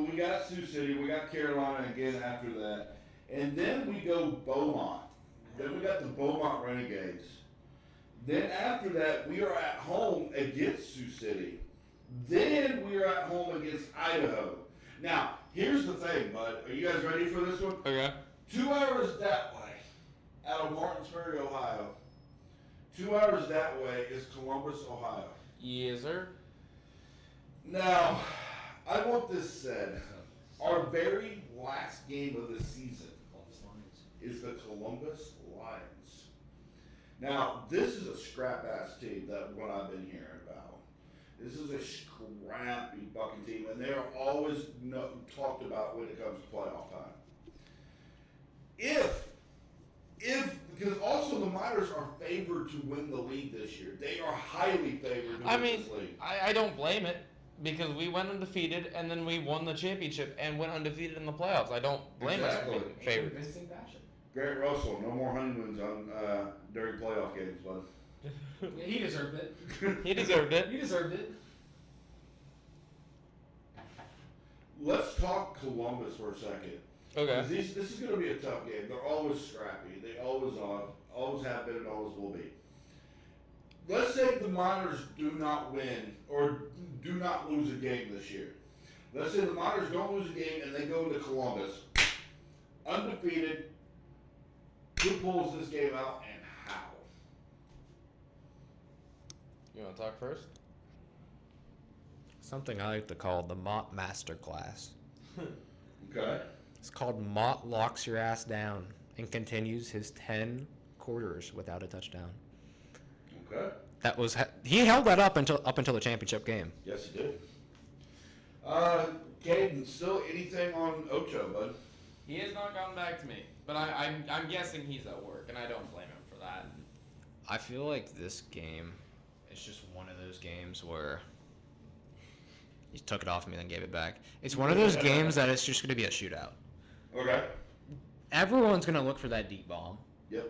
we got Sioux City, we got Carolina again after that, and then we go Beaumont. Then we got the Beaumont Renegades. Then after that, we are at home against Sioux City. Then we are at home against Idaho. Now, here's the thing, bud. Are you guys ready for this one? Okay. 2 hours that way, out of Martinsburg, Ohio. 2 hours that way is Columbus, Ohio. Yes, sir. Now, I want this said. Our very last game of the season is the Columbus Lions. Now, this is a scrap-ass team that what I've been hearing about. This is a scrappy fucking team, and they are always talked about when it comes to playoff time. If because also the Miners are favored to win the league this year. They are highly favored to I win mean, this league. I don't blame it because we went undefeated and then we won the championship and went undefeated in the playoffs. I don't blame Exactly. us being favored. Convincing fashion. Grant Russell, no more honeymoons on during playoff games, bud. Yeah, he deserved it. He deserved it. He deserved it. Let's talk Columbus for a second. Okay. 'Cause this is going to be a tough game. They're always scrappy. They always are. Always have been and always will be. Let's say the Miners do not win or do not lose a game this year. Let's say the Miners don't lose a game and they go into Columbus undefeated. Who pulls this game out and how? You want to talk first? Something I like to call the Mott Masterclass. Okay. It's called Mott locks your ass down and continues his 10 quarters without a touchdown. Okay. That was he held that up until the championship game. Yes, he did. Caden, still anything on Ocho, bud? He has not gotten back to me, but I'm guessing he's at work, and I don't blame him for that. I feel like this game is just one of those games where he took it off me, then gave it back. It's one of those games that it's just going to be a shootout. Okay. Everyone's going to look for that deep bomb. Yep.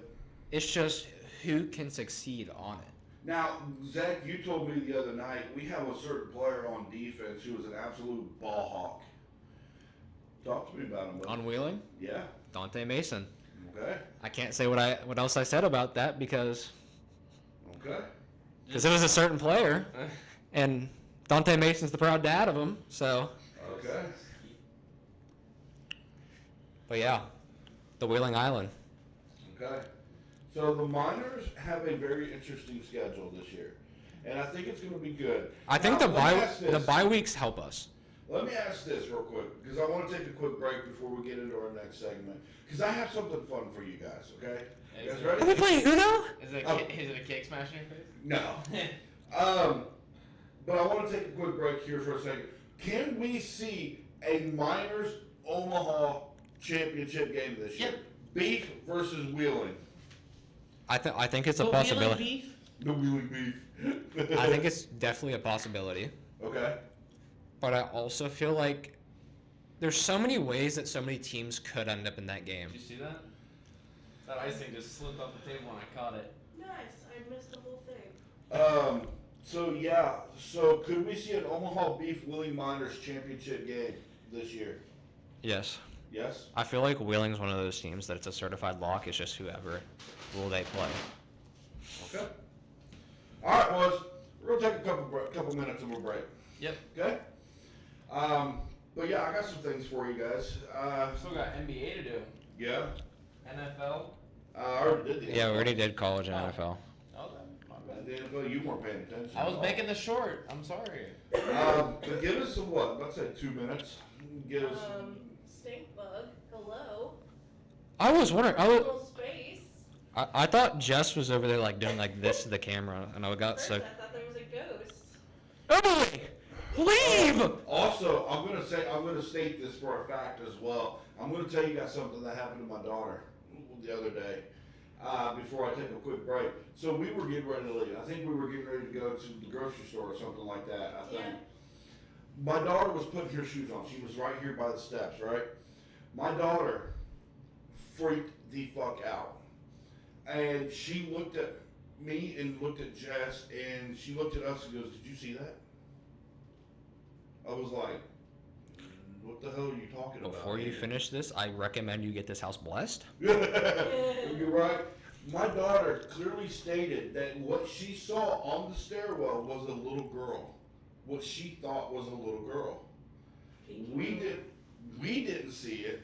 It's just who can succeed on it. Now, Zach, you told me the other night we have a certain player on defense who is an absolute ball hawk. Talk to me about him, bud. On Wheeling, Yeah. Dante Mason. Okay. I can't say what else I said about that because Okay. it was a certain player, and Dante Mason's the proud dad of him. So, Okay. but yeah, the Wheeling Island. Okay. So the Miners have a very interesting schedule this year, and I think it's going to be good. I think Now, the let me ask this. bye weeks help us. Let me ask this real quick, because I want to take a quick break before we get into our next segment, because I have something fun for you guys. Okay? You guys Is ready? Are we playing Uno? Is it Oh. is it a cake smash in your face? No. But I want to take a quick break here for a second. Can we see a Miners Omaha championship game this year? Yep. Beef versus Wheeling. I think it's a The Wheeling possibility. beef? The Wheeling beef. I think it's definitely a possibility. Okay. But I also feel like there's so many ways that so many teams could end up in that game. Did you see that? That icing just slipped off the table and I caught it. Nice, I missed the whole thing. So could we see an Omaha Beef Wheeling Miners championship game this year? Yes. Yes. I feel like Wheeling's one of those teams that it's a certified lock. It's just whoever will they play. Okay. All right, boys. We're gonna take a couple minutes and we'll break. Yep. Okay. But yeah, I got some things for you guys. Still got NBA to do. Yeah. NFL. I already did the Yeah, we NFL. already did college and NFL. Oh, my bad. The NFL, you weren't paying attention. I was at making the short. I'm sorry. all. But give us some what? Let's say 2 minutes. Give us. Stink bug, hello. I was wondering. Little space. I thought Jess was over there like doing like this to the camera, and I got First, so. I thought there was a ghost. Emily, leave! Also, I'm gonna state this for a fact as well. I'm gonna tell you guys something that happened to my daughter the other day. Before I take a quick break. So we were getting ready to leave. I think we were getting ready to go to the grocery store or something like that. I think. Yeah. My daughter was putting her shoes on. She was right here by the steps, right? My daughter freaked the fuck out. And she looked at me and looked at Jess and she looked at us and goes, "Did you see that?" I was like, "What the hell are you talking about?" Before you finish this, I recommend you get this house blessed. You're right. My daughter clearly stated that what she saw on the stairwell was a little girl. What she thought was a little girl. We didn't see it,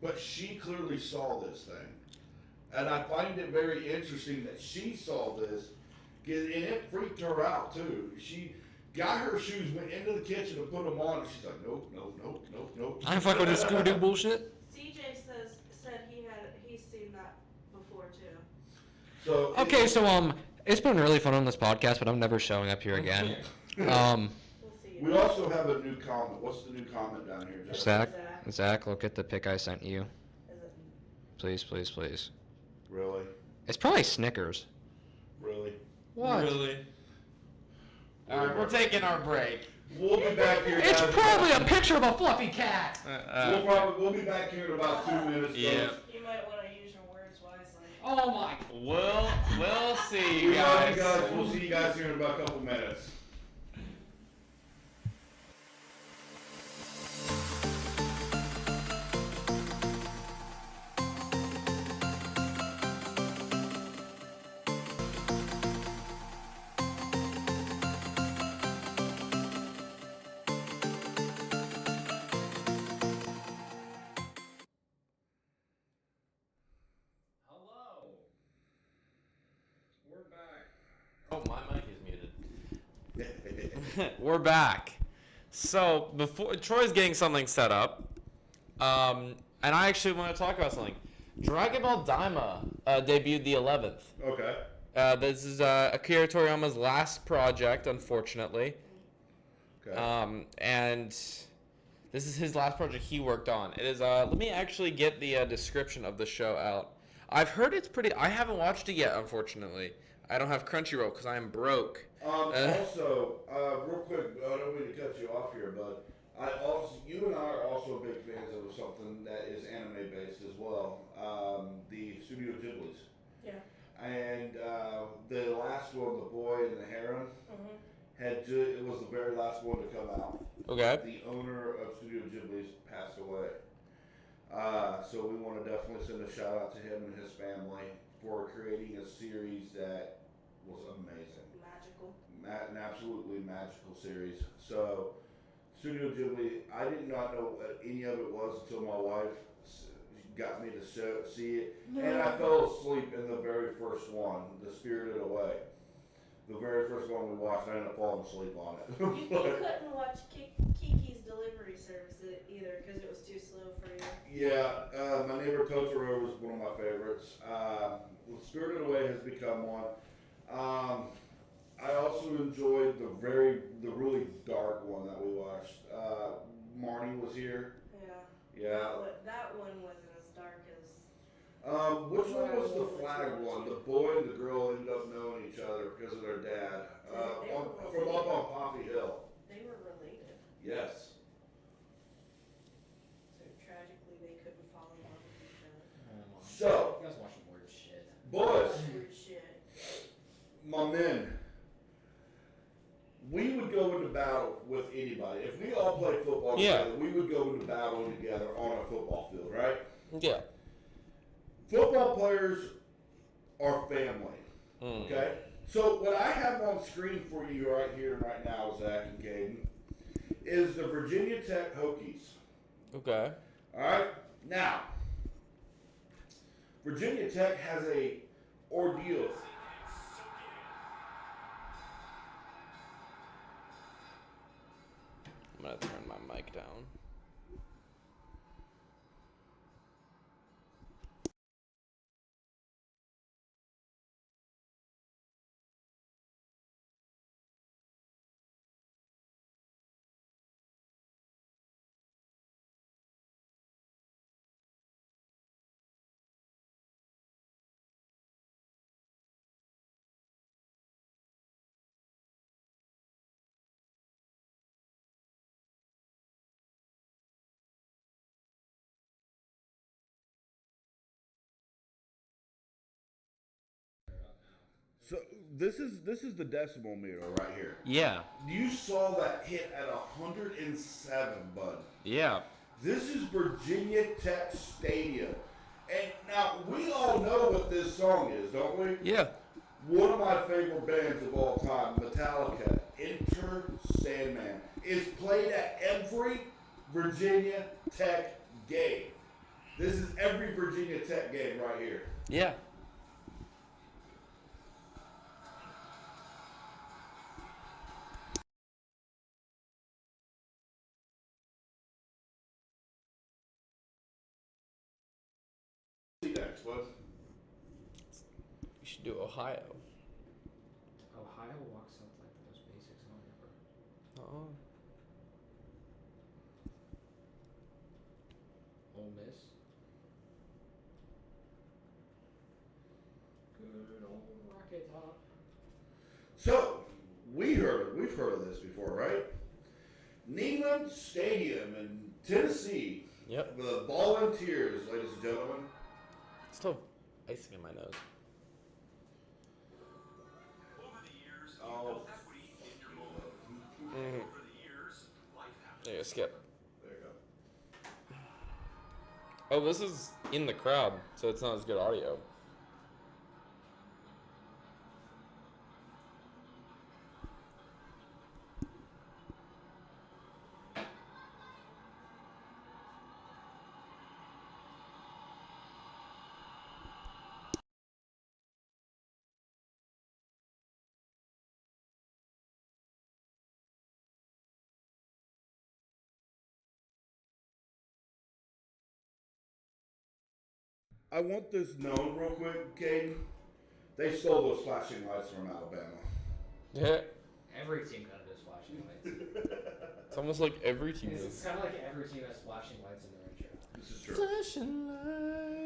but she clearly saw this thing. And I find it very interesting that she saw this, and it freaked her out too. She got her shoes, went into the kitchen and put them on, and she's like, "Nope, nope, nope, nope, nope." I'm fucking with this Scooby-Doo bullshit. CJ said he's seen that before too. So Okay, so it's been really fun on this podcast, but I'm never showing up here again. We'll see. We also have a new comment. What's the new comment down here, Jeff? Zach, look at the pic I sent you. Is it? Please, please, please. Really? It's probably Snickers. Really? What? Really? All right, we're taking our break. We'll be back here. It's guys. probably a picture of a fluffy cat. We'll be back here in about 2 minutes. Yeah. folks. You might want to use your words wisely. Oh my. We'll see you We love guys. you guys. We'll see you guys here in about a couple minutes. Hello. We're back. Oh, my mic is muted. We're back. So before Troy's getting something set up, and I actually want to talk about something. Dragon Ball Daima debuted the 11th. Okay. This is Akira Toriyama's last project, unfortunately. Okay. And this is his last project he worked on. It is. Let me actually get the description of the show out. I've heard it's pretty. I haven't watched it yet, unfortunately. I don't have Crunchyroll because I am broke. Also, real quick, I don't mean to cut you off here, but you and I are also big fans of something that is anime based as well. The Studio Ghibli's. Yeah. And the last one, The Boy and the Heron, it was the very last one to come out. Okay. The owner of Studio Ghibli's passed away. So we want to definitely send a shout out to him and his family for creating a series that was amazing. Magical. An absolutely magical series. So, Studio Ghibli, I did not know what any of it was until my wife got me to see it. And I fell asleep in the very first one, The Spirited Away. The very first one we watched, I ended up falling asleep on it. You couldn't watch Kiki's Delivery Service either because it was too slow for you. Yeah, My Neighbor Totoro was one of my favorites. Spirited Away has become one. I also enjoyed the really dark one that we watched. Marnie Was Here. Yeah. Yeah. That one wasn't as dark as. Which one was the flag one? The boy and the girl ended up knowing each other because of their dad. From up on Poppy Hill. They were related. Yes. So tragically, they couldn't fall in love with each other. So, You guys watching weird shit. boys, Weird shit. my men, we would go into battle with anybody. If we all played football Yeah. together, we would go into battle together on a football field, right? Yeah. Football players are family, okay? So what I have on screen for you right here and right now, Zach and Caden, is the Virginia Tech Hokies. Okay. All right? Now, Virginia Tech has a ordeal. I'm gonna turn my mic down. So this is the decimal meter right here. Yeah. You saw that hit at 107, bud. Yeah. This is Virginia Tech Stadium. And now we all know what this song is, don't we? Yeah. One of my favorite bands of all time, Metallica, Enter Sandman, is played at every Virginia Tech game. This is every Virginia Tech game right here. Yeah. See next, bud. You should do Ohio. Ohio walks up like the most basic song ever. Ole Miss. Good old Rocket Top. So, we've heard of this before, right? Neyland Stadium in Tennessee. Yep. The Volunteers, ladies and gentlemen. Still icing in my nose. Oh. Yeah, skip. There you go. Oh, this is in the crowd, so it's not as good audio. I want this known real quick, Caden. They stole those flashing lights from Alabama. Yeah. Every team kind of does flashing lights. It's almost like every team It's is. kind of like every team has flashing lights in their intro. This is true. Flashing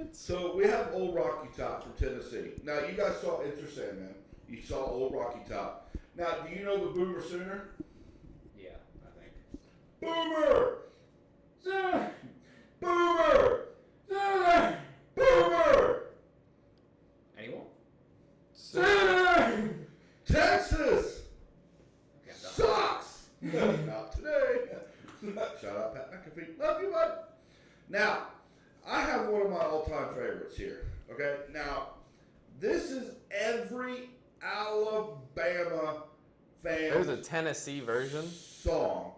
lights. So we have Old Rocky Top from Tennessee. Now you guys saw Enter Sandman. You saw Old Rocky Top. Now, do you know the Boomer Sooner? Yeah, I think. Boomer! Sooner! Boomer! Sooner! Boomer! Anyone? Sooner! Texas! Okay, I'm done. Sucks! Not today. Shout out Pat McAfee. Love you, bud. Now, I have one of my all-time favorites here. Okay? Now, this is every Alabama fan There's a Tennessee version. song.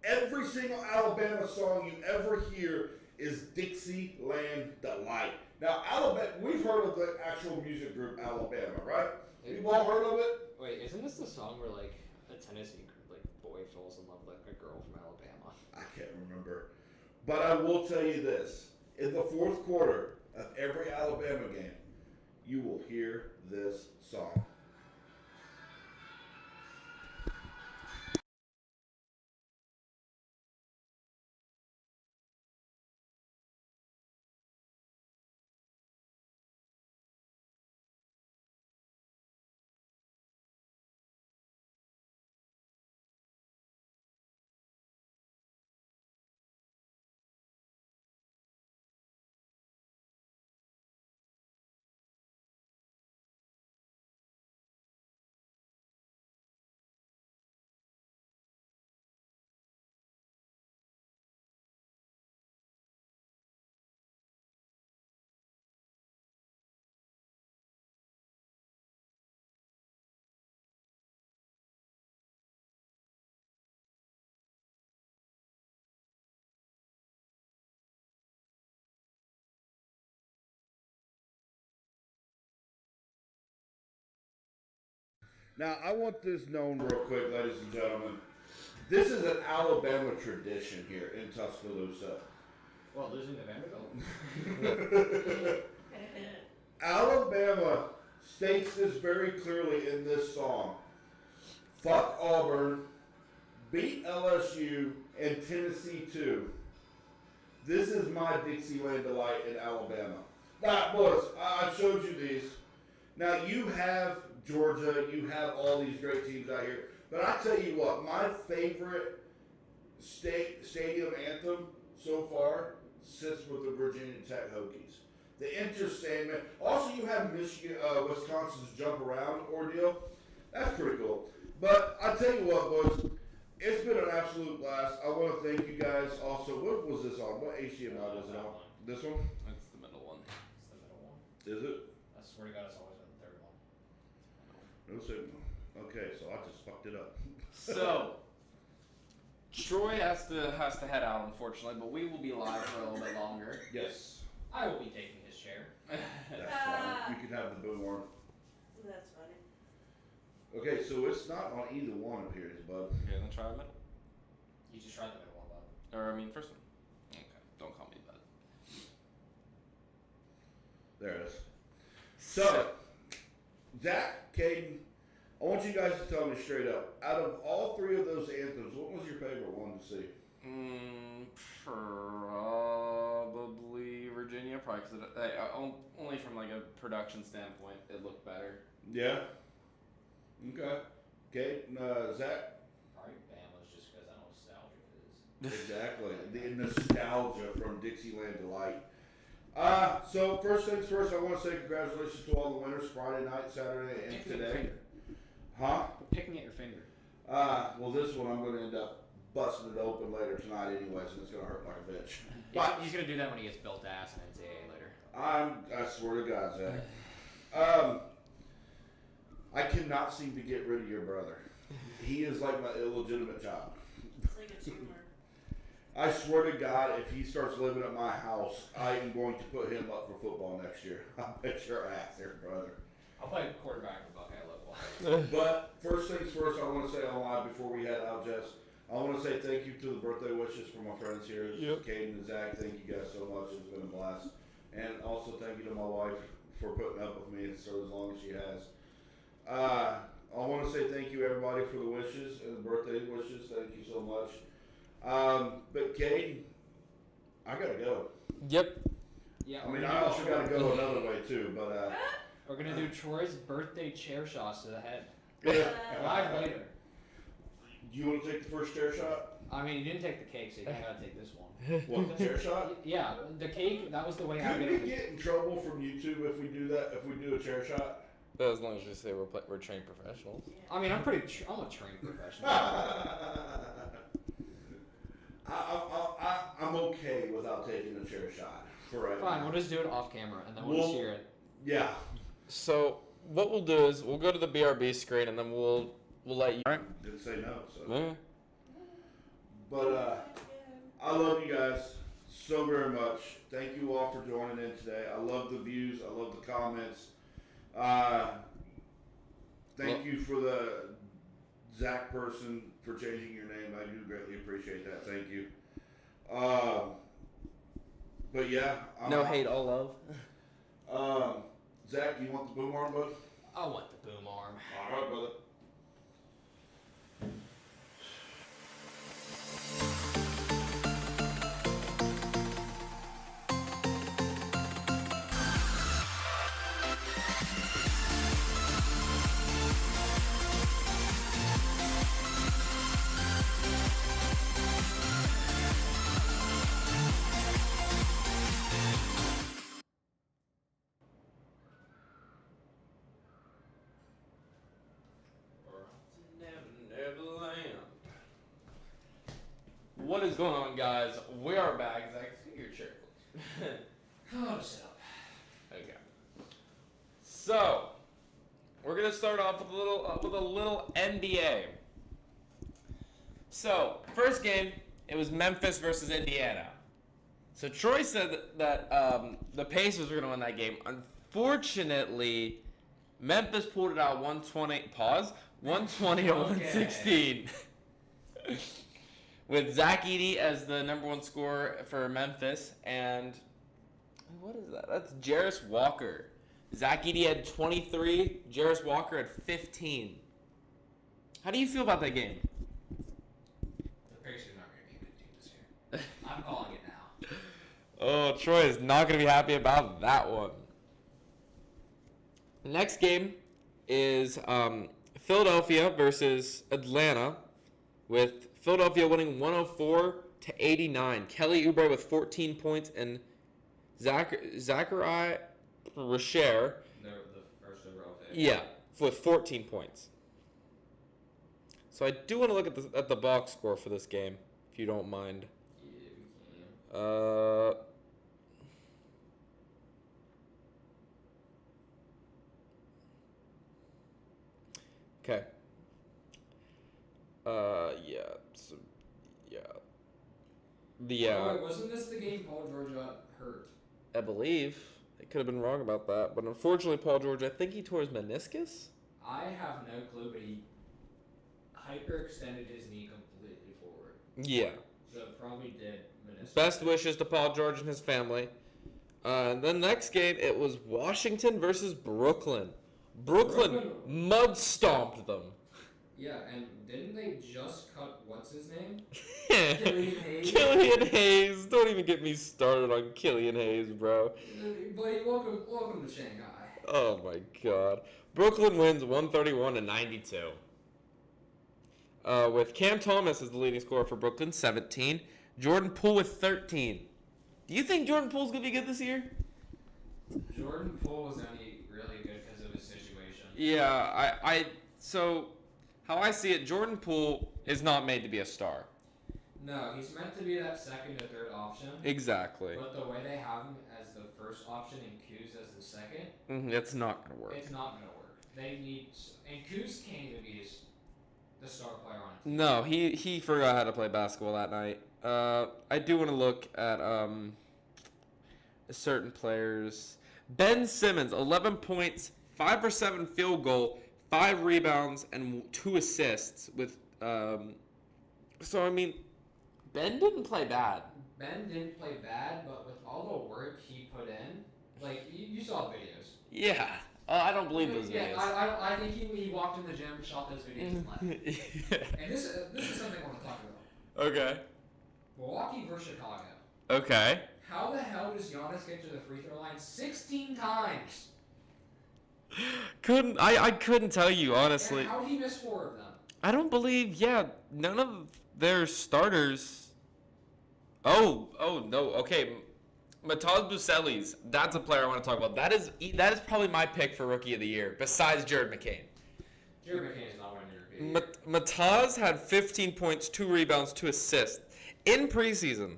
Every single Alabama song you ever hear is Dixieland Delight. Now, Alabama, we've heard of the actual music group Alabama, right? We've all heard of it? Wait, isn't this the song where like a Tennessee boy falls in love with like a girl from Alabama? I can't remember. But I will tell you this. In the fourth quarter of every Alabama game, you will hear this song. Now, I want this known real quick, ladies and gentlemen. This is an Alabama tradition here in Tuscaloosa. Well, losing to Vanderbilt. Alabama states this very clearly in this song. Fuck Auburn, beat LSU, and Tennessee too. This is my Dixieland Delight in Alabama. Now, boys, I showed you these. Now, you have Georgia, you have all these great teams out here. But I tell you what, my favorite stadium anthem so far sits with the Virginia Tech Hokies. The Enter Sandman. Also, you have Michigan, Wisconsin's jump around ordeal. That's pretty cool. But I tell you what, boys, it's been an absolute blast. I want to thank you guys. Also, what was this on? What HDMI was it on? This one? That's the middle one. It's the middle one. Is it? I swear to God, it's always been the third one. No signal. Okay, so I just fucked it up. So, Troy has to head out, unfortunately, but we will be live for a little bit longer. Yes, I will be taking his chair. that's fine. You can have the boom arm. That's funny. Okay, so it's not on either one up here, bud. Okay, then try a middle. You just tried the middle one, bud. Or, I mean, first one. Okay, don't call me bud. There it is. So, Zach, Caden, I want you guys to tell me straight up. Out of all three of those anthems, what was your favorite one to see? Probably Virginia, probably because only from like a production standpoint, it looked better. Yeah. Okay. Okay. Zach. Probably Bama's just because I know nostalgia is. Exactly. The nostalgia from Dixieland Delight. So first things first, I want to say congratulations to all the winners Friday night, Saturday, and Picking at your today. finger. Huh? Picking at your finger. Well, this one I'm going to end up busting it open later tonight anyways, and it's going to hurt like a bitch. But He's gonna do that when he gets built ass in NCAA later. I swear to God, Zach. I cannot seem to get rid of your brother. He is like my illegitimate child. It's like a tumor. I swear to God, if he starts living at my house, I am going to put him up for football next year. I bet your ass there, brother. I'll play quarterback for Buckeye level. But first things first, I want to say online before we head out, Jess. I want to say thank you to the birthday wishes for my friends here, Caden and Zach. Thank you guys so much. It's been a blast. And also thank you to my wife for putting up with me for as long as she has. I want to say thank you everybody for the wishes and the birthday wishes. Thank you so much. But Caden, I gotta go. Yep. Yeah. I mean, I also gotta go another way too. But We're gonna do Troy's birthday chair shots to the head. Uh, Live later. do you want to take the first chair shot? I mean, you didn't take the cake, so you gotta take this one. What, the chair shot? Yeah, the cake. That was the way I Could made we it. get in trouble from YouTube if we do that? If we do a chair shot? But as long as we say we're trained professionals. I mean, I'm a trained professional. I'm okay without taking a chair shot for right Fine, now. we'll just do it off camera, and then we'll just hear it. Yeah. So what we'll do is we'll go to the BRB screen and then we'll let you. Didn't say no. So. Yeah. But I love you guys so very much. Thank you all for joining in today. I love the views. I love the comments. Thank you for the Zach person for changing your name. I do greatly appreciate that. Thank you. But yeah. No hate, all love. Zach, you want the boom arm, bud? I want the boom arm. All right, brother. What is going on, guys? We are back. Zach, get your chair, please. Oh, sit up. Okay. So, we're gonna start off with a little NBA. So, first game, it was Memphis versus Indiana. So Troy said that the Pacers were gonna win that game. Unfortunately, Memphis pulled it out 120 to 116. With Zach Edey as the number one scorer for Memphis, and what is that? That's Jarris Walker. Zach Edey had 23, Jarris Walker had 15. How do you feel about that game? The Pacers are not going to be a good team this year. I'm calling it now. Oh, Troy is not going to be happy about that one. The next game is Philadelphia versus Atlanta, with Philadelphia winning 104-89. Kelly Oubre with 14 points and Zachary Richer, They're the first overall pick. yeah, with 14 points. So I do want to look at the box score for this game, if you don't mind. Yeah, we can. Okay. Yeah. So, yeah. Oh, wait, wasn't this the game Paul George got hurt? I believe. I could have been wrong about that, but unfortunately, Paul George, I think he tore his meniscus. I have no clue, but he hyperextended his knee completely forward. Yeah. So probably did meniscus. Best wishes to Paul George and his family. The next game, it was Washington versus Brooklyn. Brooklyn mud stomped them. Yeah, and didn't they just cut what's his name? Killian Killian Hayes. Hayes. Don't even get me started on Killian Hayes, bro. Buddy, welcome to Shanghai. Oh my god. Brooklyn wins 131-92. With Cam Thomas as the leading scorer for Brooklyn, 17. Jordan Poole with 13. Do you think Jordan Poole's going to be good this year? Jordan Poole was only really good because of his situation. Yeah, so how I see it, Jordan Poole is not made to be a star. No, he's meant to be that second or third option. Exactly. But the way they have him as the first option and Kuz as the second, It's not going to work. it's not going to work. They need, and Kuz can't even be the star player on it. No, he forgot how to play basketball that night. I do want to look at certain players. Ben Simmons, 11 points, 5 for 7 field goal, 5 rebounds, and 2 assists. With so I mean, Ben didn't play bad. Ben didn't play bad, but with all the work he put in, like you saw videos. Yeah, I don't believe those Yeah, videos. I think he walked in the gym, shot those videos, and left. And this is something I want to talk about. Okay. Milwaukee versus Chicago. Okay. How the hell does Giannis get to the free throw line 16 times? I couldn't tell you honestly. And how did he miss 4 of them? I don't believe. Yeah, none of their starters. Oh no. Okay, Mataz Bucelis. That's a player I want to talk about. That is probably my pick for Rookie of the Year, besides Jared McCain. Jared McCain is not winning your Rookie of the Year. Mataz had 15 points, 2 rebounds, 2 assists in preseason.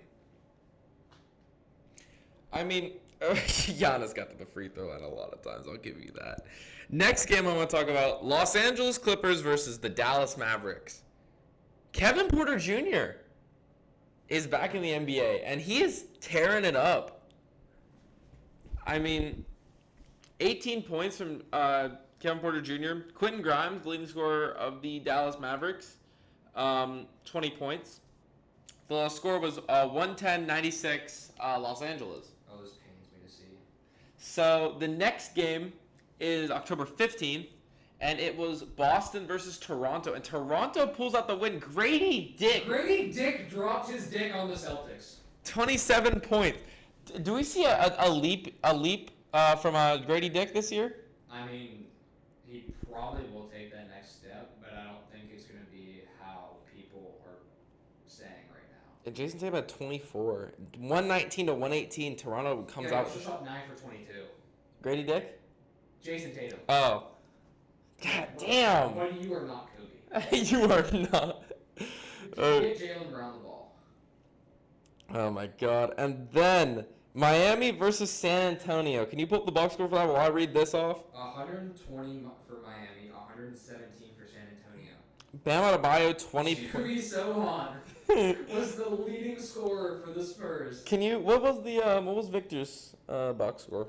I mean, Giannis got to the free throw line a lot of times. I'll give you that. Next game I want to talk about: Los Angeles Clippers versus the Dallas Mavericks. Kevin Porter Jr. is back in the NBA, and he is tearing it up. I mean, 18 points from Kevin Porter Jr. Quentin Grimes, leading scorer of the Dallas Mavericks, 20 points. The score was 110-96 Los Angeles. Oh, this pains me to see. So the next game is October 15th, and it was Boston versus Toronto, and Toronto pulls out the win. Grady Dick, Grady Dick dropped his dick on the Celtics. 27 points. Do we see a leap from Grady Dick this year? I mean, he probably will take that next step, but I don't think it's going to be how people are saying right now. And Jason Tatum had 24. 119-118. Toronto comes Yeah, out. he also shot 9 for 22. Grady Dick? Jason Tatum. Oh. God damn. But you are not Kobe. You are not. Get Jaylen Brown the ball. Oh my god. And then Miami versus San Antonio. Can you pull up the box score for that while I read this off? 120 for Miami, 117 for San Antonio. Bam Adebayo, 20 Jimmy points. Sohan was the leading scorer for the Spurs. Can you, what was Victor's box score?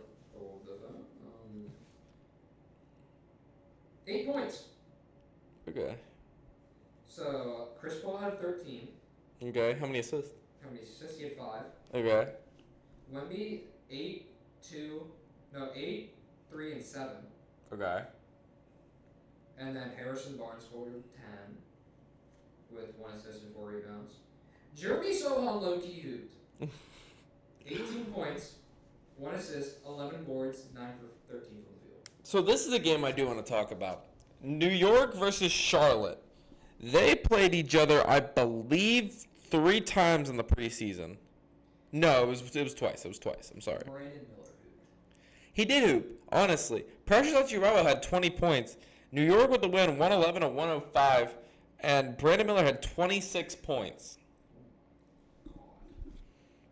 8 points. Okay. So Chris Paul had 13. Okay. How many assists? How many assists? He had 5. Okay. Wemby 8, 3, and 7. Okay. And then Harrison Barnes scored 10 with 1 assist and 4 rebounds. Jeremy Sohan low-key hooped. 18 points, 1 assist, 11 boards, 9 for 13 from the field. So this is a game I do want to talk about. New York versus Charlotte. They played each other, I believe, 3 times in the preseason. No, it was twice. It was twice. I'm sorry. Brandon Miller hooped. He did hoop, honestly. Precious Achiuwa had 20 points. New York with the win, 111-105, and Brandon Miller had 26 points.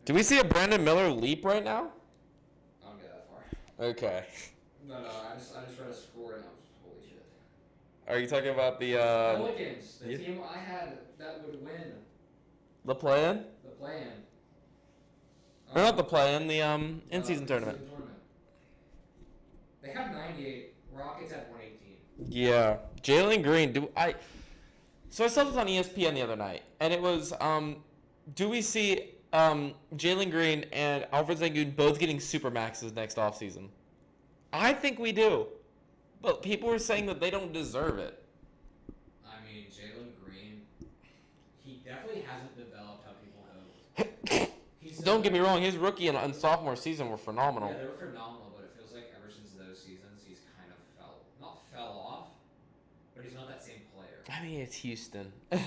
Do we see a Brandon Miller leap right now? I don't get that far. Okay. No, I just read a score and I was holy shit. Are you talking about the Pelicans, the yeah. team I had that would win the play-in? the play-in. Or not the play-in, the in-season tournament. They had 98. Rockets had 118. Yeah, Jalen Green. So I saw this on ESPN the other night, and it was do we see Jalen Green and Alfred Sengun both getting super maxes next offseason? I think we do. But people were saying that they don't deserve it. I mean, Jalen Green, he definitely hasn't developed how people hope. Don't get me wrong, his rookie and sophomore season were phenomenal. Yeah, they were phenomenal, but it feels like ever since those seasons, he's kind of not fell off, but he's not that same player. I mean, it's Houston. That is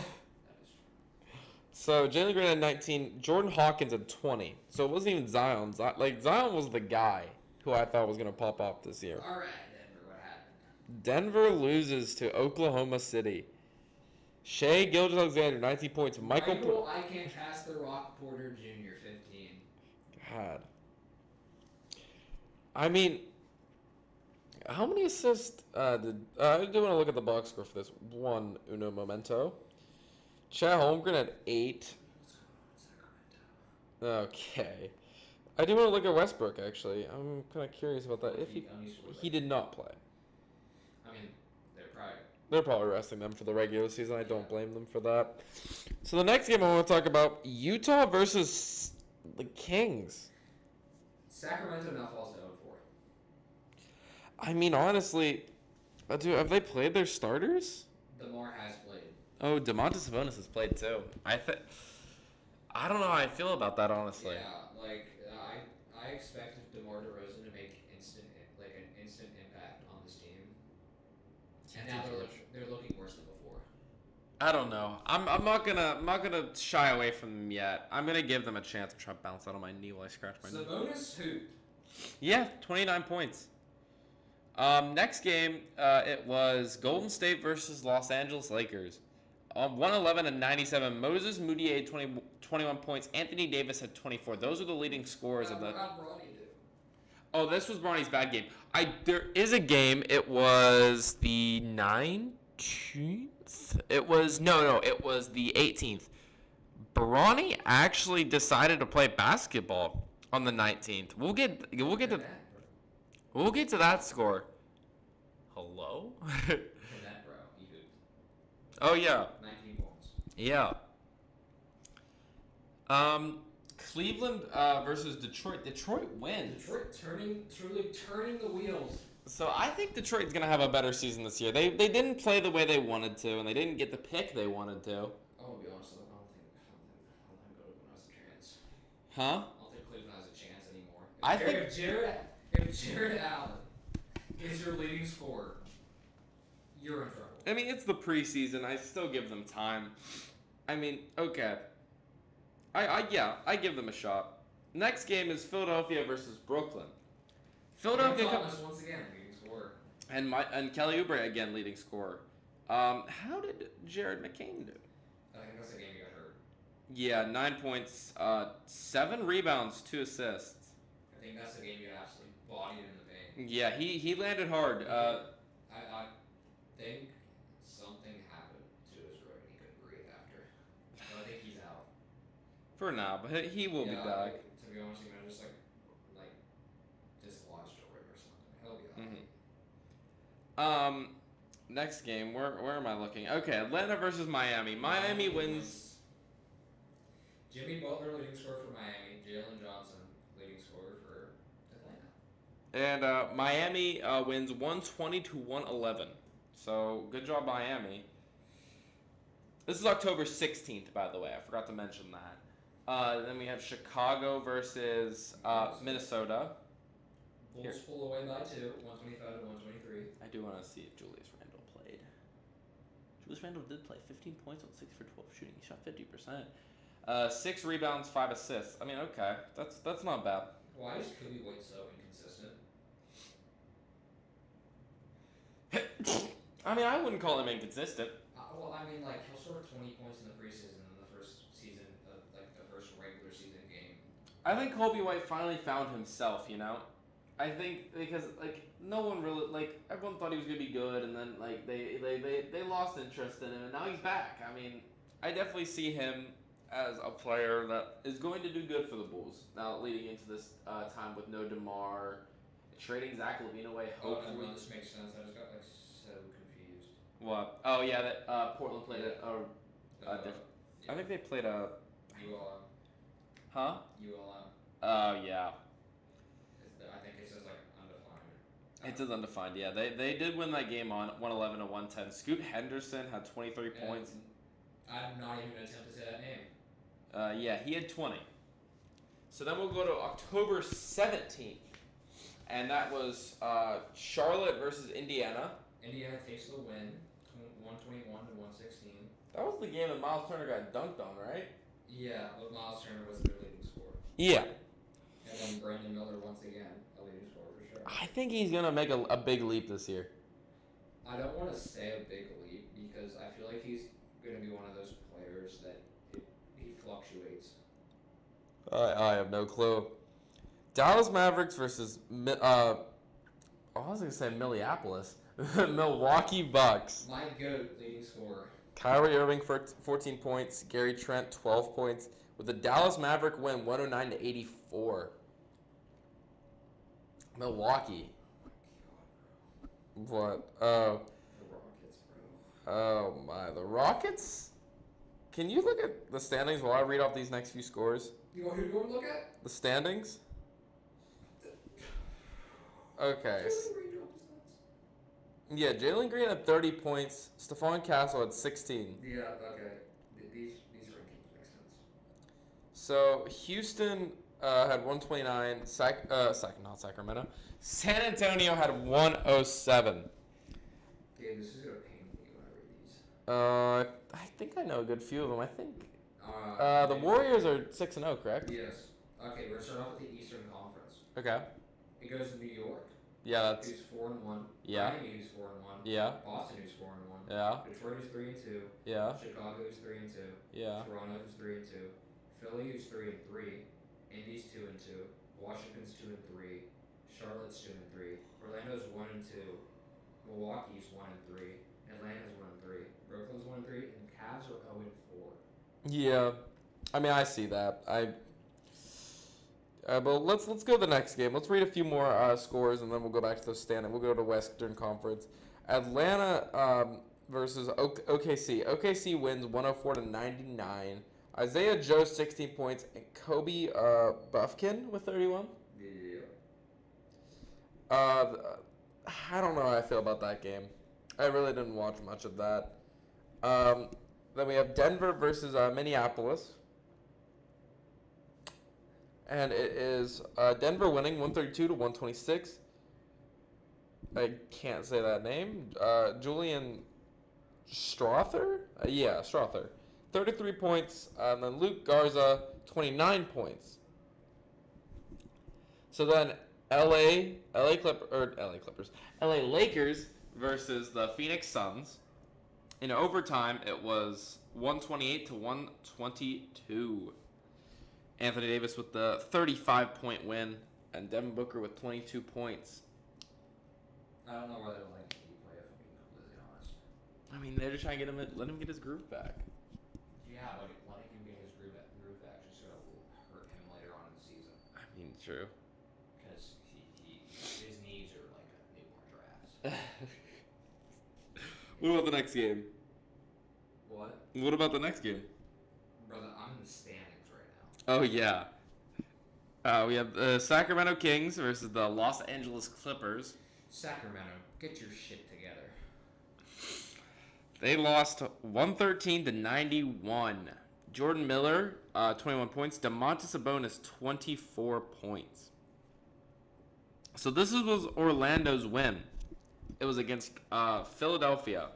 true. So Jalen Green had 19, Jordan Hawkins had 20. So it wasn't even Zion. Zion was the guy who I thought was gonna pop off this year. All right, Denver, what happened? Denver loses to Oklahoma City. Shea Gilgeous-Alexander, 19 points. Michael, I can't pass the Rock Porter Jr., 15. God. I mean, how many assists did... I do want to look at the box score for this. One, uno momento. Chet Holmgren had 8. Okay. I do want to look at Westbrook, actually. I'm kind of curious about that. If he did not play. I mean, they're They're probably resting them for the regular season. I don't blame them for that. So the next game I want to talk about, Utah versus the Kings. Sacramento now falls to 0-4. I mean, honestly, have they played their starters? DeMar has played. Oh, DeMontis Sabonis has played too. I don't know how I feel about that, honestly. Yeah, like I expected DeMar DeRozan to make an instant impact on this team, and now they're looking worse than before. I don't know. I'm not gonna shy away from them yet. I'm gonna give them a chance. I'm trying to bounce out on my knee while I scratch my knee. Sabonis hooped. Yeah, 29 points. Next game, it was Golden State versus Los Angeles Lakers. 111 and 97. Moses Moody had 21 points. Anthony Davis had 24. Those are the leading scorers of the. What did Bronny do? Oh, this was Bronny's bad game. There is a game. It was the 19th. It was It was the 18th. Bronny actually decided to play basketball on the 19th. We'll get to that score. Hello. That, bro, he hooped. Oh yeah. 19 points. Yeah. Cleveland versus Detroit. Detroit wins. Detroit truly turning the wheels. So I think Detroit's gonna have a better season this year. They didn't play the way they wanted to, and they didn't get the pick they wanted to. I'm gonna be honest, I don't think Cleveland has a chance. Huh? I don't think Cleveland has a chance anymore. If Jared Allen is your leading scorer, you're in trouble. I mean, it's the preseason. I still give them time. I mean, okay. I give them a shot. Next game is Philadelphia versus Brooklyn. Philadelphia Thomas once again leading scorer. and Kelly Oubre again leading scorer. How did Jared McCain do? I think that's the game he got hurt. Yeah, 9 points, 7 rebounds, 2 assists. I think that's the game you absolutely bodied in the paint. Yeah, he landed hard. I think something happened to his rib and he couldn't breathe after. So I think he's out. For now, but he will be back. Like, to be honest, he might have just dislodged a rib or something. He'll be out. Next game, where am I looking? Okay, Atlanta versus Miami. Miami wins. Jimmy Butler leading scorer for Miami. Jalen Johnson leading scorer for Atlanta. And Miami wins 120 to 111. So good job, Miami. This is October 16th, by the way. I forgot to mention that. Then we have Chicago versus Minnesota. Bulls pull away by 2, 125 to 123. I do want to see if Julius Randle played. Julius Randle did play 15 points on 6 for 12 shooting. He shot 50%. 6 rebounds, 5 assists. I mean, okay, that's not bad. Why is Kobe White so inconsistent? I mean, I wouldn't call him inconsistent. Well, I mean, he'll score 20 points in the preseason in the first season, the first regular season game. I think Kobe White finally found himself, you know? I think because, no one really, everyone thought he was going to be good, and then, they lost interest in him, and now he's back. I mean, I definitely see him as a player that is going to do good for the Bulls. Now, leading into this time with no DeMar, trading Zach LaVine away, hopefully. Oh, no, this makes sense. I just got, so confused. What? Oh, yeah, that Portland played different. Yeah. I think they played a... ULM. Huh? ULM. Oh, yeah. I think it says, undefined. It is undefined. Yeah, they did win that game on 111 to 110. Scoot Henderson had 23 points. I'm not even gonna attempt to say that name. Yeah, he had 20. So then we'll go to October 17th, and that was Charlotte versus Indiana. Indiana takes the win, 121 to 116. That was the game that Miles Turner got dunked on, right? Yeah, but Miles Turner was their leading scorer. Yeah. And then Brandon Miller once again, a leading scorer for sure. I think he's gonna make a big leap this year. I don't want to say a big leap because I feel like he's going to be one of those players that he fluctuates. I have no clue. Dallas Mavericks versus I was gonna say Minneapolis, Milwaukee Bucks. My GOAT leading scorer. Kyrie Irving for 14 points, Gary Trent 12 points, with the Dallas Maverick win 109 to 84. Milwaukee. What? Oh. The Rockets, bro. Oh my, the Rockets? Can you look at the standings while I read off these next few scores? You know who to go and look at? The standings? Okay. Yeah, Jalen Green had 30 points. Stephon Castle had 16. Yeah, okay. These rankings make sense. So Houston had 129. Not Sacramento. San Antonio had 107. Yeah, this is gonna pain me when I read these. I think I know a good few of them. I think the Maybe. Warriors are 6-0, correct? Yes. Okay, we're starting off with the Eastern Conference. Okay. It goes to New York, Yeah, that's who's 4-1. yeah, Miami, who's 4-1. yeah, Boston, who's 4-1. yeah, Detroit, who's 3-2. yeah, Chicago, who's 3-2. yeah. Toronto, who's 3-2. Philly, who's 3-3. Indy's 2-2. Washington's 2-3. Charlotte's 2-3. Orlando's 1-2. Milwaukee's 1-3. Atlanta's 1-3. Brooklyn's 1-3, and Cavs are 0-4. Yeah, I mean I see that. But let's go to the next game. Let's read a few more scores and then we'll go back to the standing. We'll go to Western Conference. Atlanta versus OKC. OKC wins 104 to 99. Isaiah Joe 16 points and Kobe Buffkin with 31. Yeah. I don't know how I feel about that game. I really didn't watch much of that. Then we have Denver versus Minneapolis. And it is Denver winning 132 to 126. I can't say that name. Julian Strother? Yeah, Strother. 33 points. And then Luke Garza, 29 points. So then LA Lakers versus the Phoenix Suns. In overtime, it was 128 to 122. Anthony Davis with the 35-point win, and Devin Booker with 22 points. I don't know why they don't let KD play, if I'm being completely honest. I mean, they're just trying to let him get his groove back. Yeah, but letting him get his groove back just gonna hurt him later on in the season. I mean, true. Because his knees are like newborn giraffes. What about the next game? What? What about the next game? Brother, I'm in the standings right now. Oh, yeah. We have the Sacramento Kings versus the Los Angeles Clippers. Sacramento, get your shit together. They lost 113 to 91. Jordan Miller, 21 points. DeMontis Sabonis, 24 points. So this was Orlando's win. It was against Philadelphia.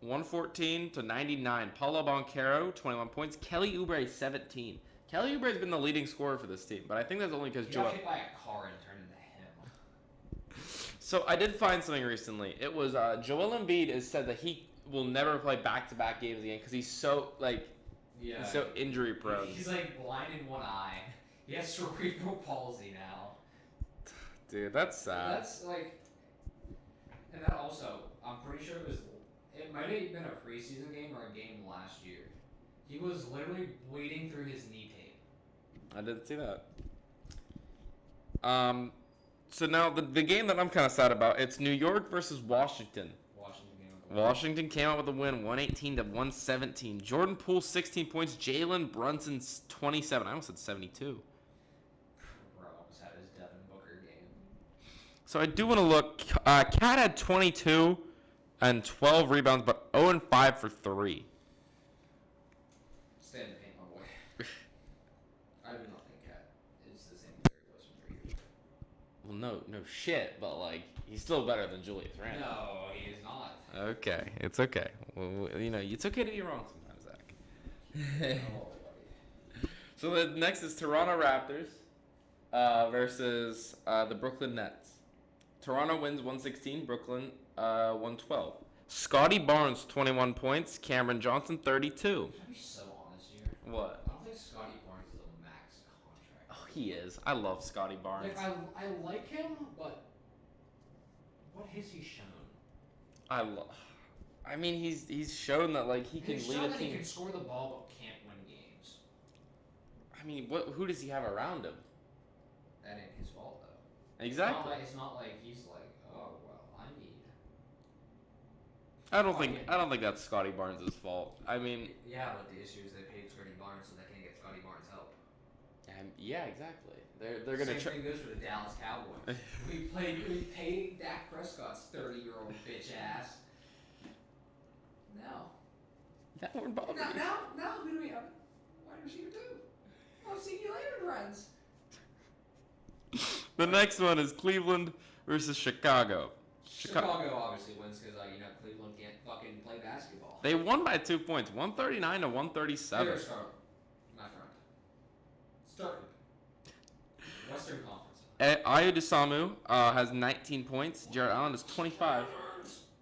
114 to 99. Paulo Banchero, 21 points. Kelly Oubre, 17. Kelly Oubre's been the leading scorer for this team, but I think that's only because He Joel. got hit by a car and turned into him. So I did find something recently. It was Joel Embiid has said that he will never play back-to-back games again because he's so Yeah. he's so injury prone. He's like blind in one eye. He has cerebral palsy now. Dude, that's sad. That's like, and that also, I'm pretty sure it might have been a preseason game or a game last year. He was literally bleeding through his knee tape. I didn't see that. So now the game that I'm kind of sad about, it's New York versus Washington. Washington came out with a win, 118 to 117. Jordan Poole, 16 points. Jalen Brunson, 27. I almost said 72. Bro almost had his Devin Booker game. So I do want to look. Cat had 22 and 12 rebounds, but 0 and 5 for 3. Stay in the paint, my boy. I do not think Cat is the same player he was from 3 years ago. Well, no shit, but like he's still better than Julius Randle. No, he is not. Okay, it's okay. Well, you know, it's okay to be wrong sometimes, Zach. Oh, buddy. So the next is Toronto Raptors versus the Brooklyn Nets. Toronto wins 116, Brooklyn 112. Scotty Barnes 21 points, Cameron Johnson 32. Can I be so honest here? What? I don't think Scotty Barnes is a max contract. Oh, he is. I love Scotty Barnes. Like, I like him, but what has he shown? I mean, he's shown that like he can He's lead shown a that he team. can score the ball but can't win games. I mean, who does he have around him? That ain't his fault though. Exactly. It's not like he's like, oh well, I need. I don't think that's Scotty Barnes' fault. I mean, Yeah, but the issue is they paid Scotty Barnes, so they can't get Scotty Barnes help. yeah, exactly. They're gonna Same thing goes for the Dallas Cowboys. we paid Dak Prescott's 30-year-old bitch ass. Now, That won't bother me. now who do we have? Wide receiver two. I'll see you later, friends. The next one is Cleveland versus Chicago. Chicago obviously wins because Cleveland can't fucking play basketball. They won by 2 points, 139 to 137. Here, start, my friend. Start. Western Conference. Ayo Desamu has 19 points. Jared Allen has 25.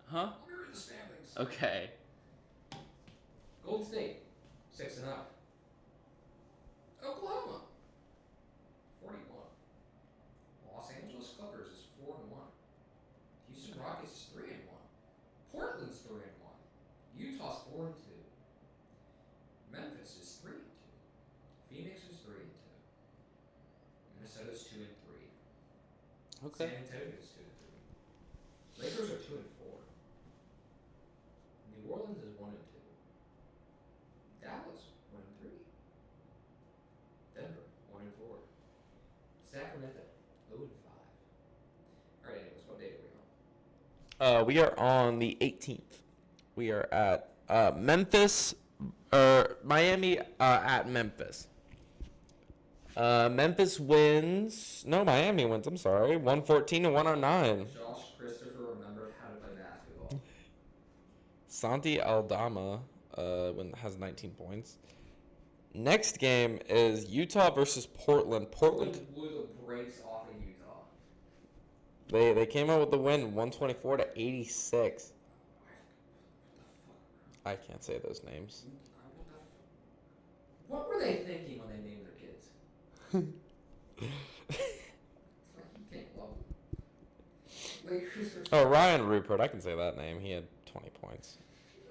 Huh? We're in the standings. Okay. Golden State, 6-0. Oklahoma, 41. Los Angeles Clippers is 4-1. Houston Rockets is 3-1. Portland's 3-1. Utah's 4-2. Memphis is 3-2. Phoenix is 3-2. Minnesota's 2-3. Okay. San Antonio's 2-3. Lakers are 2-4. New Orleans is 1-2. Dallas 1-3. Denver 1-4. Sacramento 0-5. Alright, anyways, what date are we on? We are on the 18th. We are at Memphis, Miami at Memphis. Memphis wins. No, Miami wins. I'm sorry. 114 to 109. Josh Christopher remembered how to play basketball. Santi Aldama has 19 points. Next game is Utah versus Portland. Portland. Blew the brakes off of Utah. They came out with the win, 124 to 86. I can't say those names. What were they thinking when they named their kids? It's like you can't love them. Lakers are Oh, Ryan Rupert. I can say that name. He had 20 points.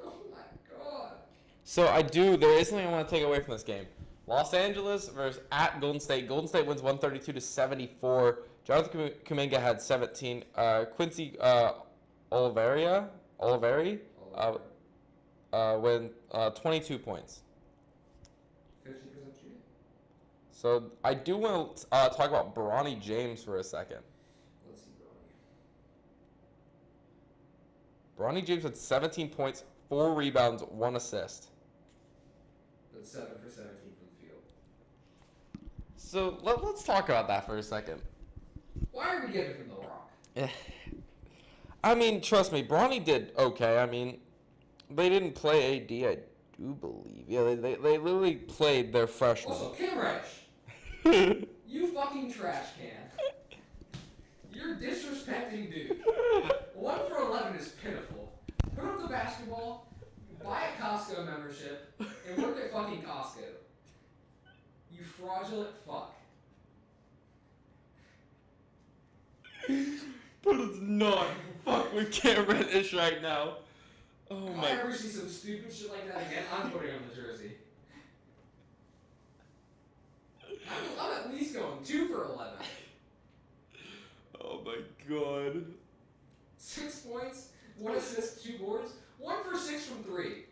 Oh my god. So there is something I want to take away from this game. Los Angeles versus at Golden State. Golden State wins 132 to 74. Jonathan Kuminga had 17. Quincy Oliveri win 22 points. 50% shooting? So I do want to talk about Bronny James for a second. Let's see, Bronny. Bronny James had 17 points, 4 rebounds, 1 assist. That's 7 for 17 from the field. So let's talk about that for a second. Why are we giving him the rock? I mean, trust me, Bronny did okay. I mean, they didn't play AD, I do believe. Yeah, they literally played their freshman. Also, Kim Reddish. You fucking trash can. You're disrespecting Duke. 1 for 11 is pitiful. Put up the basketball, buy a Costco membership, and work at fucking Costco. You fraudulent fuck. But it's not. Fuck, we can't Reddish right now. Oh If my. I ever see some stupid shit like that again, I'm putting on the jersey. I'm at least going 2 for 11. Oh my god. 6 points, 1 assist, 2 boards, 1 for 6 from 3.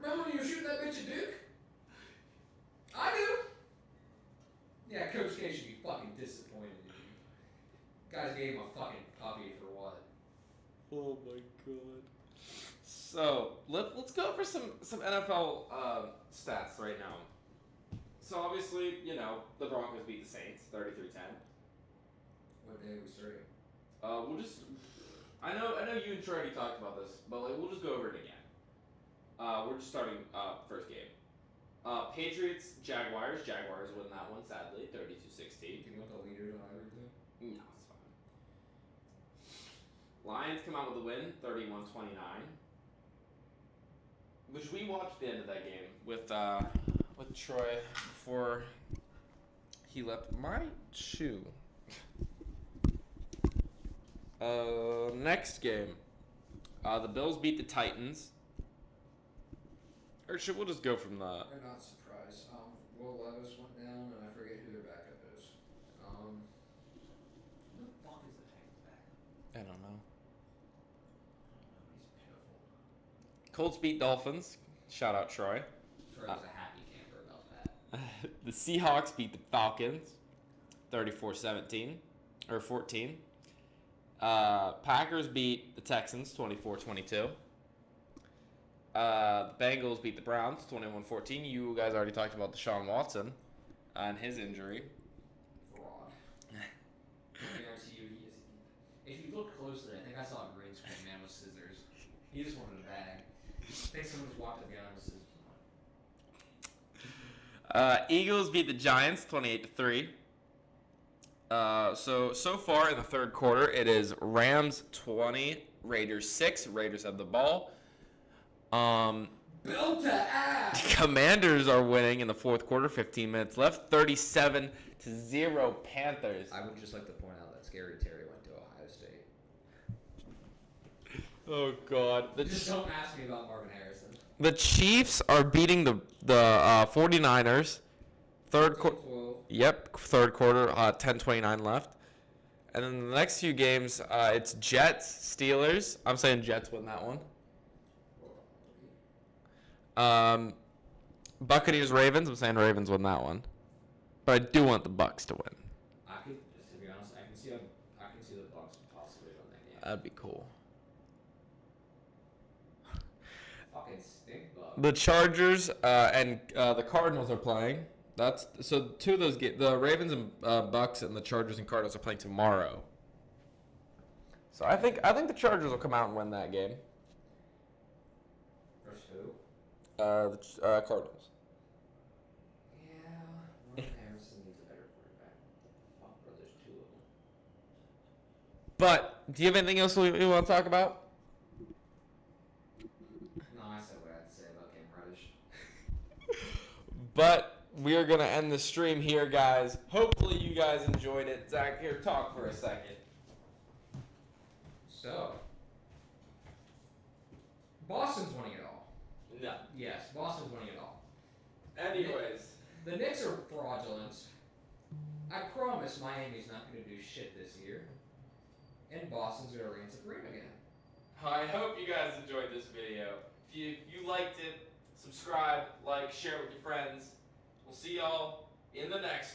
Remember when you were shooting that bitch at Duke? I do. Yeah, Coach K should be fucking disciplined. guys gave him a fucking puppy for what? Oh my god. So let's go over some NFL stats right now. So obviously, you know, the Broncos beat the Saints 33-10. What day are we starting? We'll just I know you and Troy already talked about this, but like we'll just go over it again. We're just starting first game. Patriots, Jaguars. Jaguars win that one sadly, 32-16. Can you want the leaders on everything? No, it's fine. Lions come out with a win, 31-29. Which we watched the end of that game with Troy before he left my shoe. Next game. The Bills beat the Titans. Or we'll just go from the I'm not surprised. Will Levis went down, and I forget who their backup is. Who the fuck is the Titans back? I don't know. He's pitiful. Colts beat Dolphins. Shout out Troy. Troy was a happy camper about that. The Seahawks beat the Falcons 34-17 or 14. Packers beat the Texans 24-22. The Bengals beat the Browns 21-14. You guys already talked about Deshaun Watson and his injury. Fraud. I guarantee you, if you look closely, I think I saw a green screen man with scissors. He just wanted a bag. I think someone just walked up behind him with scissors. Eagles beat the Giants 28-3. So far in the third quarter, it is Rams 20, Raiders 6. Raiders have the ball. Built to ass! Commanders are winning in the fourth quarter, 15 minutes left, 37-0 Panthers. I would just like to point out that Scary Terry went to Ohio State. Oh God. Just don't ask me about Marvin Harrison. The Chiefs are beating the 49ers. Third quarter. 12. Yep, third quarter, 10:29 left. And then the next few games, it's Jets, Steelers. I'm saying Jets win that one. Buccaneers, Ravens. I'm saying Ravens win that one. But I do want the Bucks to win. I could, to be honest, I can see the Bucks possibly win that game. That'd be cool. Fucking stink bug. The Chargers and the Cardinals are playing. That's so two of those the Ravens and Bucks and the Chargers and Cardinals are playing tomorrow. So I think the Chargers will come out and win that game. Versus who? The Cardinals. Yeah, Marvin Harrison needs a better quarterback. Fuck, bro, there's two of them. But do you have anything else we want to talk about? No, I said what I had to say about Cam Reddish. But we are gonna end the stream here, guys. Hopefully you guys enjoyed it. Zach, here, talk for a second. So, Boston's winning it all. No. Yes, Boston's winning it all. Anyways. The Knicks are fraudulent. I promise Miami's not going to do shit this year. And Boston's going to reign supreme again. I hope you guys enjoyed this video. If you liked it, subscribe, like, share with your friends. We'll see y'all in the next